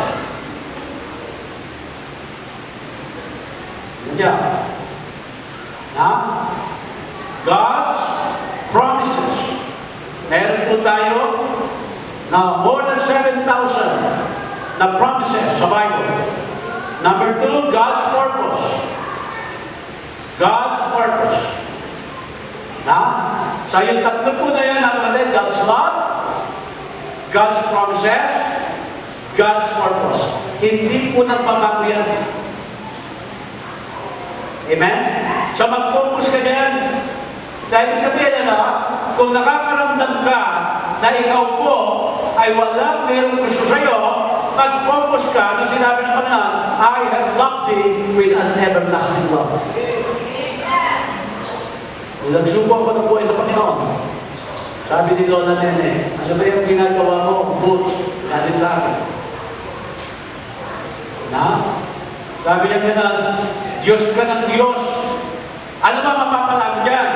Yeah. God's promises. Meron po tayo na more than 7,000 na promises sa Bible. Number 2, God's purpose. God's purpose. So yung tatlo po na yan, mga kapatid, God's love, God's promises, God's purpose. Hindi po nagbabago yan. Amen? So mag-focus ka dyan. Sa ibig sabihin, kung nakakaramdam ka na ikaw po ay walang merong gusto sa'yo, mag-focus ka na sinabi ng Panginoon, I have loved thee with an everlasting love. Nagsubo ako ng buhay sa Panginoon. Sabi ni Lola Nene, ano ba yung ginagawa mo? Boots, natin sa akin. Na? Sabi niya gano'n, Diyos ka ng Diyos. Ano ba mapapala mo dyan?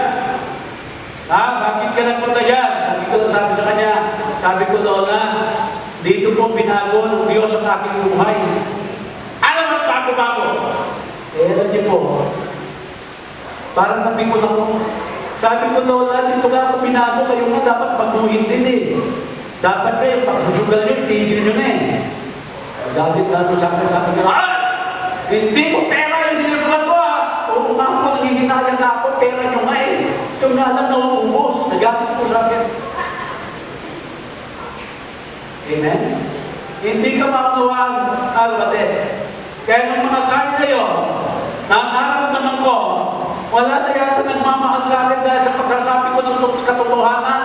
Bakit ka nagpunta dyan? Sabi ko lang sabi sa kanya, sabi ko, Lola, dito po binago ng Diyos ang aking buhay. Ano ang bago-bago? Alam niyo po, parang napikon ako. Sabi ko, Lola, dito ka ako binago, kayo nga dapat baguhin din eh. Dapat kayo, pagsusugal nyo, itigil nyo na eh. Dapat lalo sa akin, sabi ko, hindi ko pera yung sinusugal ko Oo nga po, nanghihinayang na ako, pera nyo nga eh. Yung nga lang nauubos, nagalit po sa akin. Amen? Hindi ka makunawaan, kapatid. Kaya nung mga time na yun, naramdaman ko, wala na yata nagmamahal sa akin dahil sa pagsasabi ko ng katotohanan.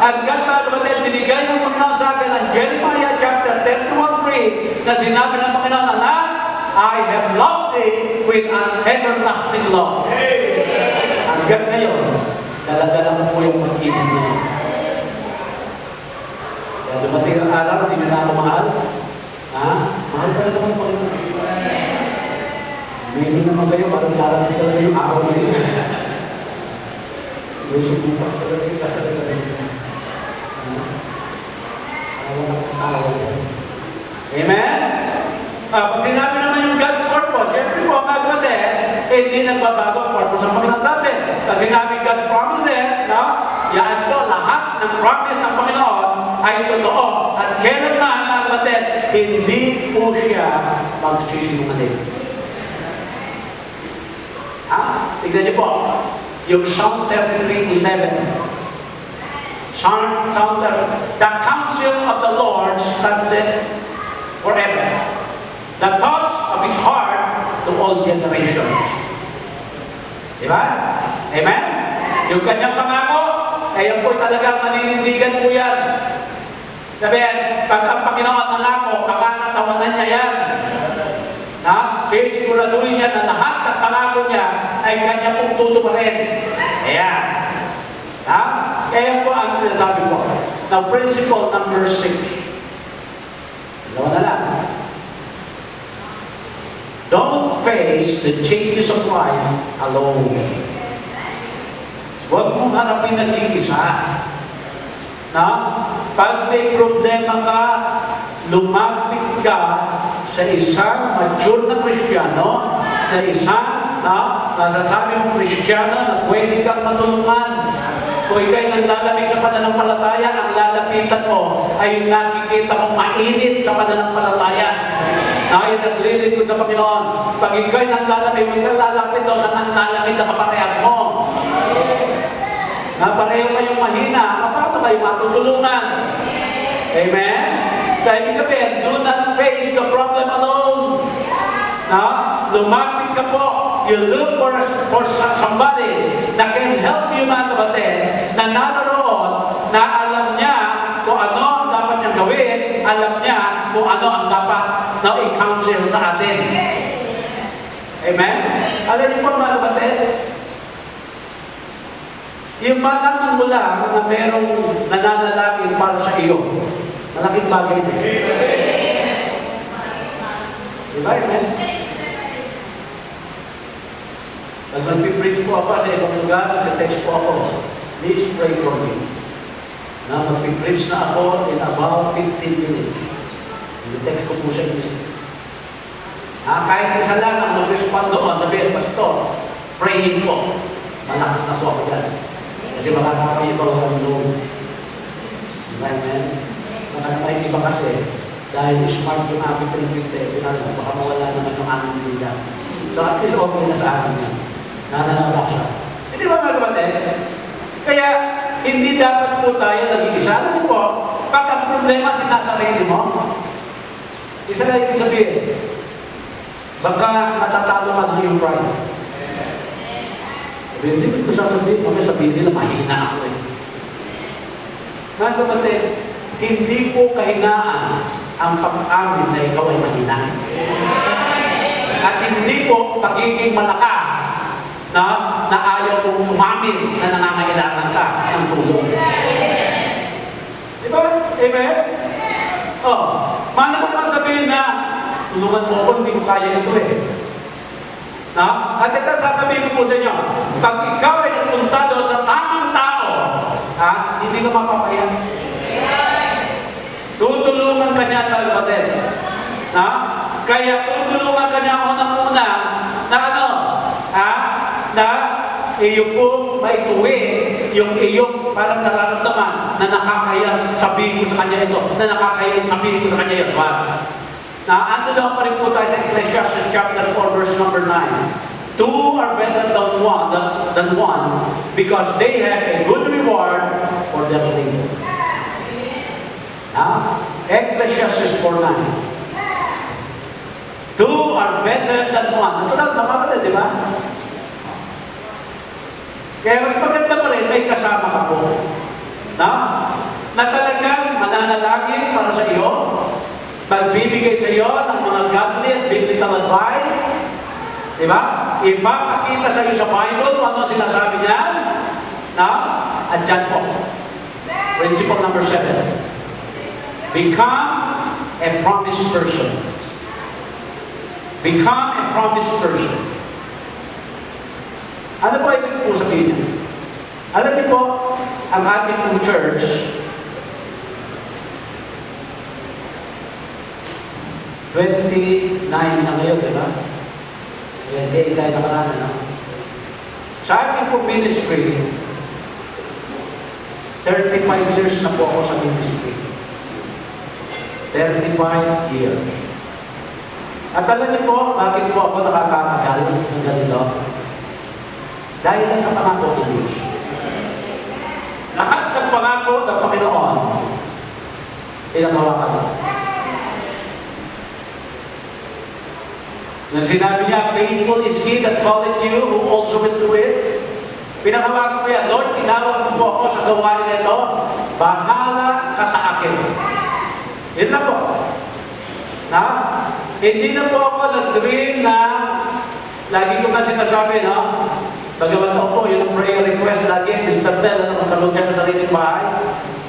Hanggang mga kapatid, binigay ng Panginoon sa akin ang Jeremiah chapter 31:3 na sinabi ng Panginoon, anak, I have loved thee with an everlasting love. Hanggang ngayon, daladala ko po yung pag-ibig niya. Kaya dumating ang araw, hindi na ako mahal. Mahal ka na naman Panginoon. Maybe naman kayo, parang darating talaga yung araw na yun. Gusto mo pa talaga yung talaga rin. Tawa yan. Amen? Pag sinabi naman yung God's purpose, siyempre po, mga kapatid, hindi nagbabago ang purpose ng Panginoon sa atin. Pag sinabi God's promises, yan po, lahat ng promise ng Panginoon ay totoo. At kailanman, mga kapatid, hindi po siya magsisinungaling. Tignan niyo po, yung Psalm 33:11. Psalm 33, the counsel of the Lord standeth forever. The thoughts of His heart to all generations. Diba? Amen? Yung kanyang pangako, ayan po talagang maninindigan po yan. Sabihin, pag ang Panginoon nangako, kakangatawanan niya yan. Sisiguraduhin niya na lahat ng pangako niya ay kanya pong tutuparin. Ayan. Kaya po ang sabi ko. Now, principle number 6. Dalawa na lang. Don't face the changes of life alone. Huwag mong harapin ang iisa. Pag may problema ka, lumapit ka sa isang mature na Kristiyano, na isang nasasabi mong Kristiyano na pwede kang matulungan. Kung ikaw'y naglalamig sa pananampalataya, ang lalapitan mo ay yung nakikita mong mainit sa pananampalataya. Yung naglilig ko sa Panginoon. Pag ikaw'y naglalamig, huwag kang lalapit daw sa naglalamig na kaparehas mo. Pareho kayong mahina, paano kayo matutulungan? Amen? Sa ibig sabihin, do not face the problem alone. Lumapit ka po. You look for somebody that can help you, mga kapatid, na naroon, na alam niya kung ano ang dapat niyang gawin, alam niya kung ano ang dapat na i-counsel sa atin. Amen? Alam niyo po, mga kapatid, yung malaman mo lang na merong nananalangin para sa iyo, malaking bagay din. Diba? Amen? Pag mag-preach po ako sa ibang lugar, mag-text po ako, please pray for me. Mag-preach na ako in about 15 minutes. Mag-text ko po sa inyo. Kahit isa lang ang mag-respond doon, sabihin, Pastor, praying po. Malakas na po ako dyan. Kasi makakakaiba ko ng loob. Amen? May iba kasi, dahil smart yung aking pinagpinte, baka mawala naman yung aking nila. So at least okay na sa akin yan. Nananala siya. Hindi ba mga kapatid? Kaya, hindi dapat po tayo nag-iisa. Alam niyo po, pag ang problema sinasarili mo, isa na ibig sabihin, baka matatalo ka ng iyong pride. Hindi ko sasabihin, kami sabihin nila, mahina ako eh. Mga kapatid, hindi po kahinaan ang pag-amin na ikaw ay mahina. At hindi po pagiging malakas na ayaw mong umamin na nangangailangan ka ng tulong. Di ba? Amen? Oh, mahal mo naman sabihin na, tulungan mo ako, hindi ko kaya ito eh. Na? At ito sasabihin ko po sa inyo, pag ikaw ay nagpunta doon sa tamang tao, hindi ka mapapaya. Tutulungan ka niya, mga kapatid. Na? Kaya tutulungan ka niya unang-una na ano? Na iyo po maituwi yung iyong parang nararamdaman na nakakaya sabihin ko sa kanya ito, na nakakaya sabihin ko sa kanya ito. Na ano daw pa rin po tayo sa Ecclesiastes chapter 4 verse number 9. Two are better than one because they have a good reward for their labor. Ecclesiastes 4:9. Two are better than one. Ito lang, mga kapatid, di ba? Kaya mas maganda pa rin, may kasama ka po. Na talagang mananalangin para sa iyo, magbibigay sa iyo ng mga godly at biblical advice. Di ba? Ipapakita sa iyo sa Bible kung ano sinasabi niya. At dyan po. Principle number 7. Become a promised person. Become a promised person. Ano po ibig po sabihin niya? Alam niyo po, ang ating pong church, '29 na ngayon, di ba? 28 tayo nakaraan, ano? Sa ating pong ministry, 35 years na po ako sa ministry. 35 years. At alam niyo po, bakit po ako nakakatagal ng ganito? Dahil lang sa pangako ng Diyos. Lahat ng pangako ng Panginoon, pinagawa ko. Nang sinabi niya, faithful is He that calleth you, who also will do it. Pinagawa ko yan, Lord, tinawag mo po ako sa gawain na ito, bahala ka sa akin. Yun lang po. Hindi na po ako nag-dream na, lagi ko na sinasabi, bagamat ako po, yun ang prayer request lagi, Mr. Tel, magkaroon siya ng sariling bahay.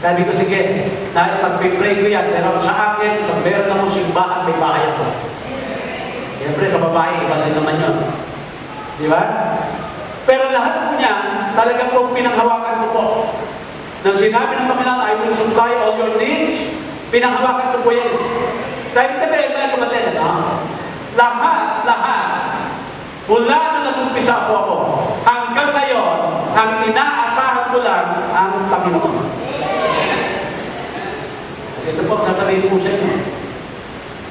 Sabi ko, sige, pag-pray ko yan, pero sa akin, pag meron akong simbahan, may bahay ako. Siyempre, sa babae, iba din naman yun. Di ba? Pero lahat po niya, talaga po pinanghawakan ko po. Nang sinabi ng Panginoon, I will supply all your needs, pinanghawakan ko po yan. Sabi mga kapatid, lahat, mula na nag-umpisa po ako, hanggang ngayon, ang inaasahan ko lang ang Panginoon. At ito po, sasabihin ko sa inyo,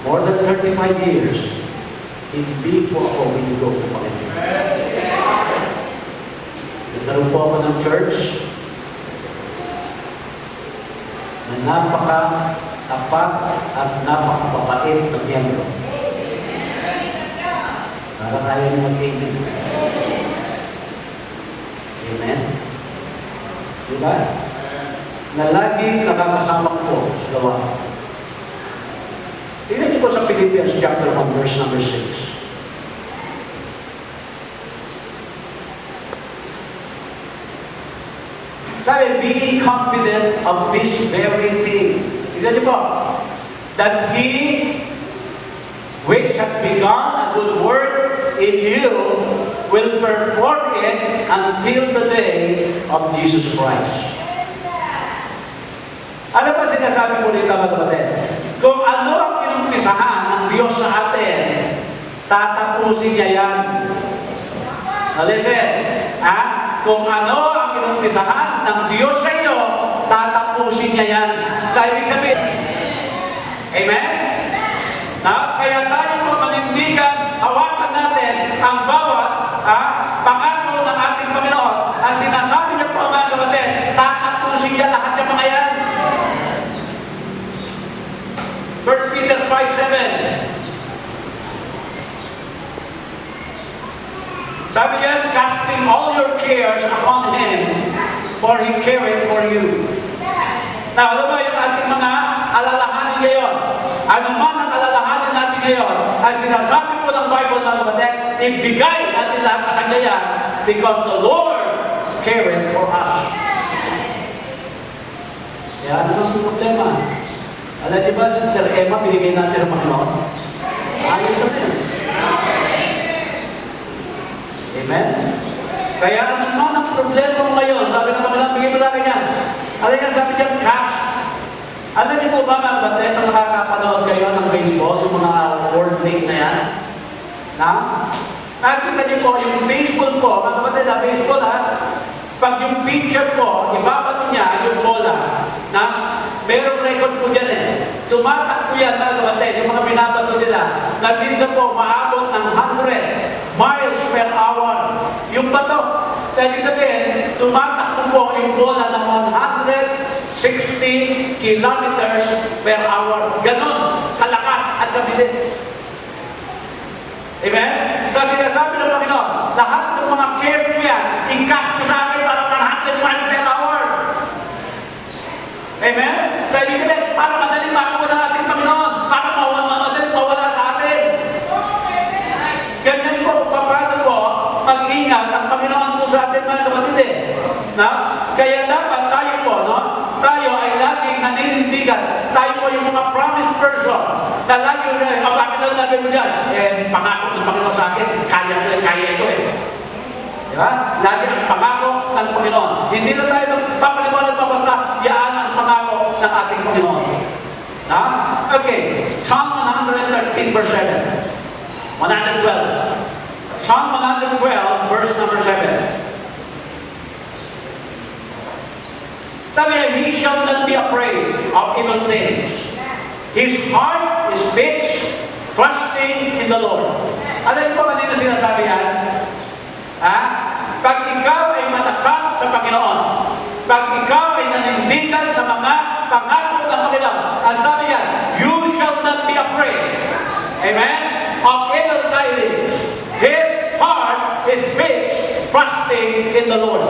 more than 35 years, hindi po ako winigo sa Panginoon. Nagkaroon po ako ng church na napaka-tapat at napaka-babait na miyembro. Parang ayaw niyo mag-amen. Amen? Diba? Na laging nakakasama ko sa gawain. Tingnan niyo po sa Philippians chapter 1 verse number 6. Sabi, being confident of this very thing. Tingnan niyo po. That He which hath begun a good work in you will perform it until the day of Jesus Christ. Ano ba sinasabi ko rito, mga kapatid? Kung ano ang inumpisahan ng Diyos sa atin, tatapusin niya yan. Listen, kung ano ang inumpisahan ng Diyos sa iyo, tatapusin niya yan. Sa ibig sabihin, amen? Kaya tayo po manindigan, hawakan natin ang bawat pangako ng ating Panginoon 1 Peter 5:7. Sabi niya, casting all your cares upon Him, for He careth for you. Now, alam mo yung ating mga alalahanin ngayon? Ano man ang alalahanin natin ngayon, ang sinasabi po ng Bible na kapatid, ibigay natin lahat sa Kanya yan, because the Lord careth for us. Kaya ano ang problema? Alam niyo ba, Sister Emma, binigay natin ng Panginoon? Ayos na yan. Amen? Kaya ano man ang problema mo ngayon, sabi ng Panginoon, bigay mo lang yan. Alam niya, sabi niya, cash. Alam niyo po ba, mga kapatid, na nakakapanood kayo ng baseball, yung mga World League na yan? Na? Nakita niyo po, yung baseball po, mga kapatid, baseball ha, pag yung pitcher po, ibabato niya yung bola, na merong record po dyan eh. Tumatakbo yan, mga kapatid, yung mga binabato nila, na minsan po maabot ng 100 miles per hour. Yung bato, sa ibig sabihin, tumatakbo po yung bola ng 160 kilometers per hour. Ganon, kalakas at kabilis. Amen? So sinasabi ng Panginoon, lahat ng mga cares mo yan, i-cash mo sa akin para 100 miles per hour. Amen? So ibig sabihin, para madaling makuha ng ating Panginoon, para madaling mawala sa atin. Ganyan po, paano po mag-ingat ang Panginoon po sa atin, mga kapatid eh. Na? Kaya dapat tayo po, no? Tayo ay laging naninindigan. Tayo po yung mga promised person na lagi rin, bakit ang lagay mo dyan? Eh, pangako ng Panginoon sa akin, kaya ito eh. Di ba? Lagi ang pangako ng Panginoon. Hindi na tayo magpapaliwanag pa basta yaan ang pangako ng ating Panginoon. Na? Okay, Psalm 113 verse 7. 112. Psalm 112 verse number 7. Sabi niya, he shall not be afraid of evil things. His heart is fixed, trusting in the Lord. Alam niyo po kanina sinasabi yan? Ha? Pag ikaw ay matakap sa Panginoon, pag ikaw ay nanindigan sa mga pangako ng Panginoon, ang sabi niya, you shall not be afraid. Amen? Of evil tidings. His heart is fixed, trusting in the Lord.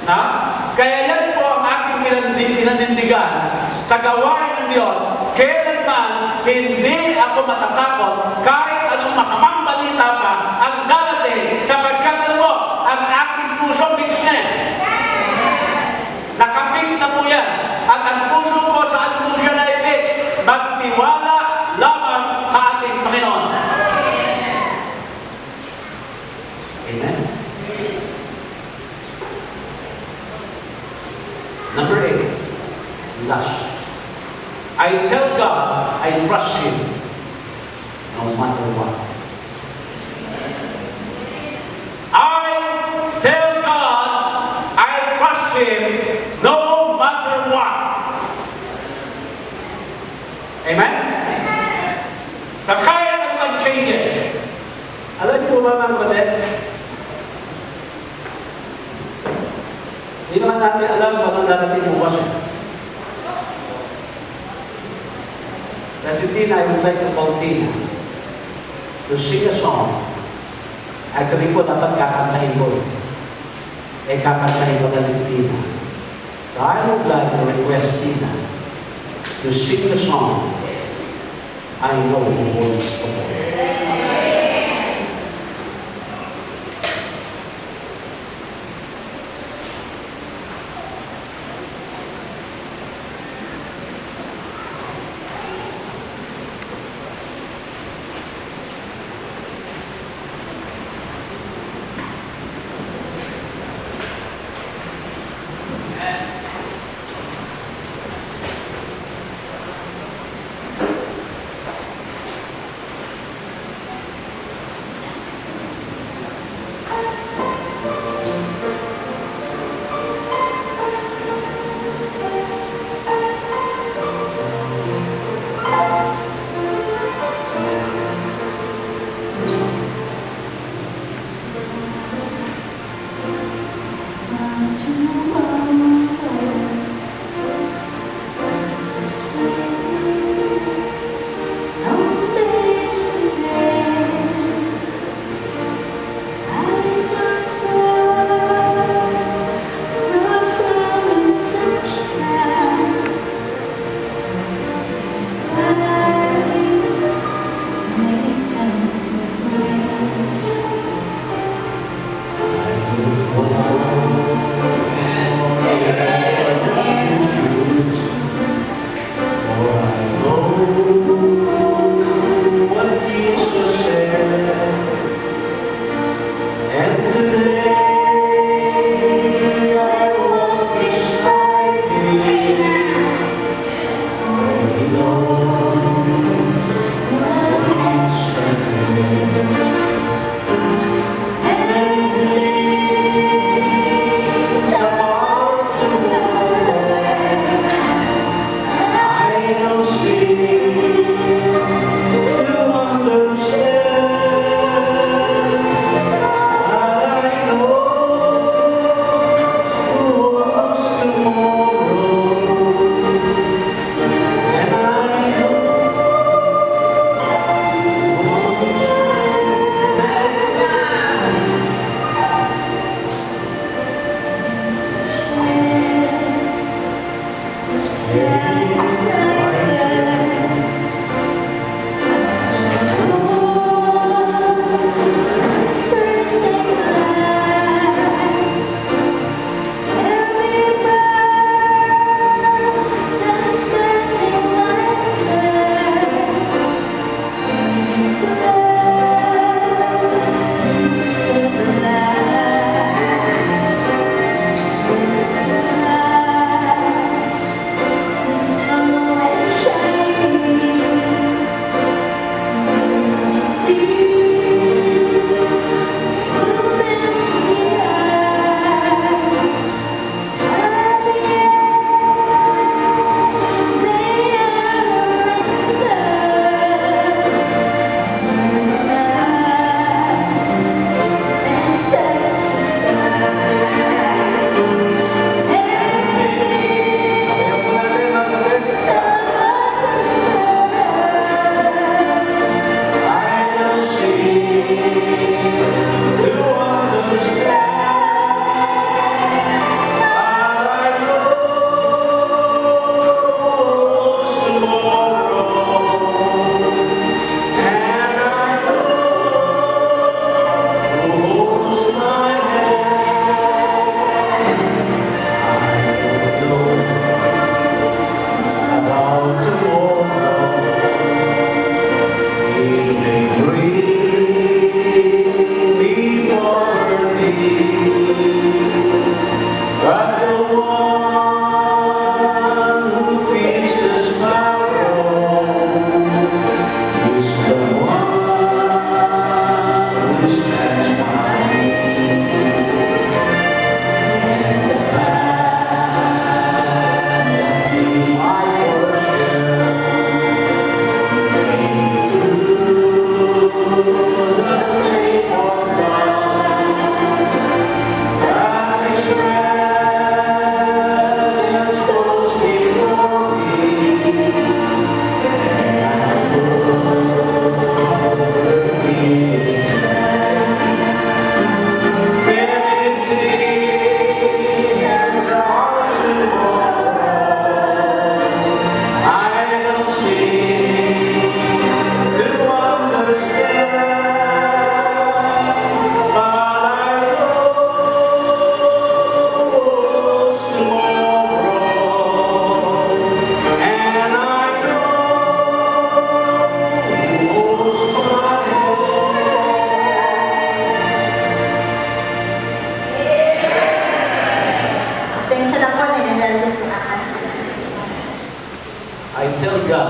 Na? Kaya yan po ang aking pinanindigan sa gawain ng Diyos. Kailanman hindi ako matatakot kahit anong masamang balita pa ang darating sapagkat ano po, ang aking puso fix na. Nakapix na po yan. At ang puso ko saan po siya na-fix? Magtiwala lamang sa ating Panginoon. Amen? Number 8, last. I tell God I trust Him no matter what. I tell God I trust Him no matter what. Amen? Sa kahit anong changes. Alam niyo ba mga kapatid? Hindi naman natin alam kung anong darating bukas eh. Sa si Tina, I would like to call Tina to sing a song. Actually po, dapat kakantahin ko. Eh, kakantahin ko na rin Tina. So I would like to request Tina to sing a song. I know He holds the Lord.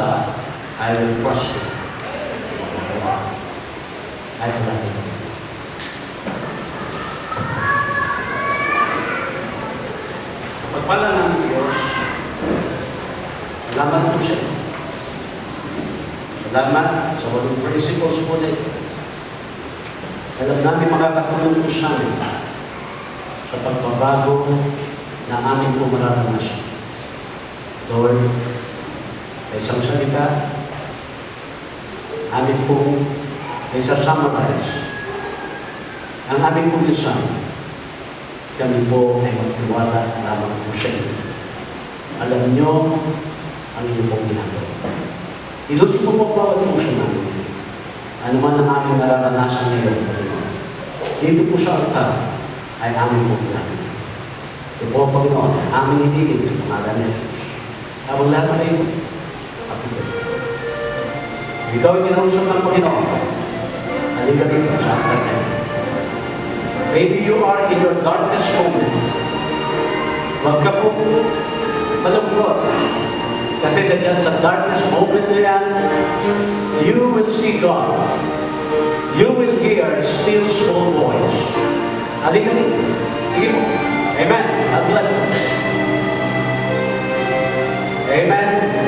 God, I will trust you. No matter what. I believe in you. Pagpala ng Diyos, salamat po siya. Salamat sa walang principles po na ito. Alam namin makakatulong po sa amin sa pagbabago na amin po mararanasan. Lord, sa isang salita, amin po ay sa-summarize ang amin po lisan. Kami po ay magtiwala lamang po sa inyo. Alam nyo ang inyo pong ginagawa. Ilusin po po bawat puso namin ngayon. Ano man ang aming nararanasan ngayon, Panginoon. Dito po sa altar ay amin po ginagawa. Ito po, Panginoon, ay aming hiniling sa pangalan ni Jesus. Habang lahat na kayo, kapito. Ikaw ay kinausap ng Panginoon. Halika dito sa altar na yun. Maybe you are in your darkest moment. Huwag ka po malungkot. Kasi dyan sa darkest moment na yan, you will see God. You will hear a still small voice. Halika dito. Sige po. Amen. God bless you. Amen.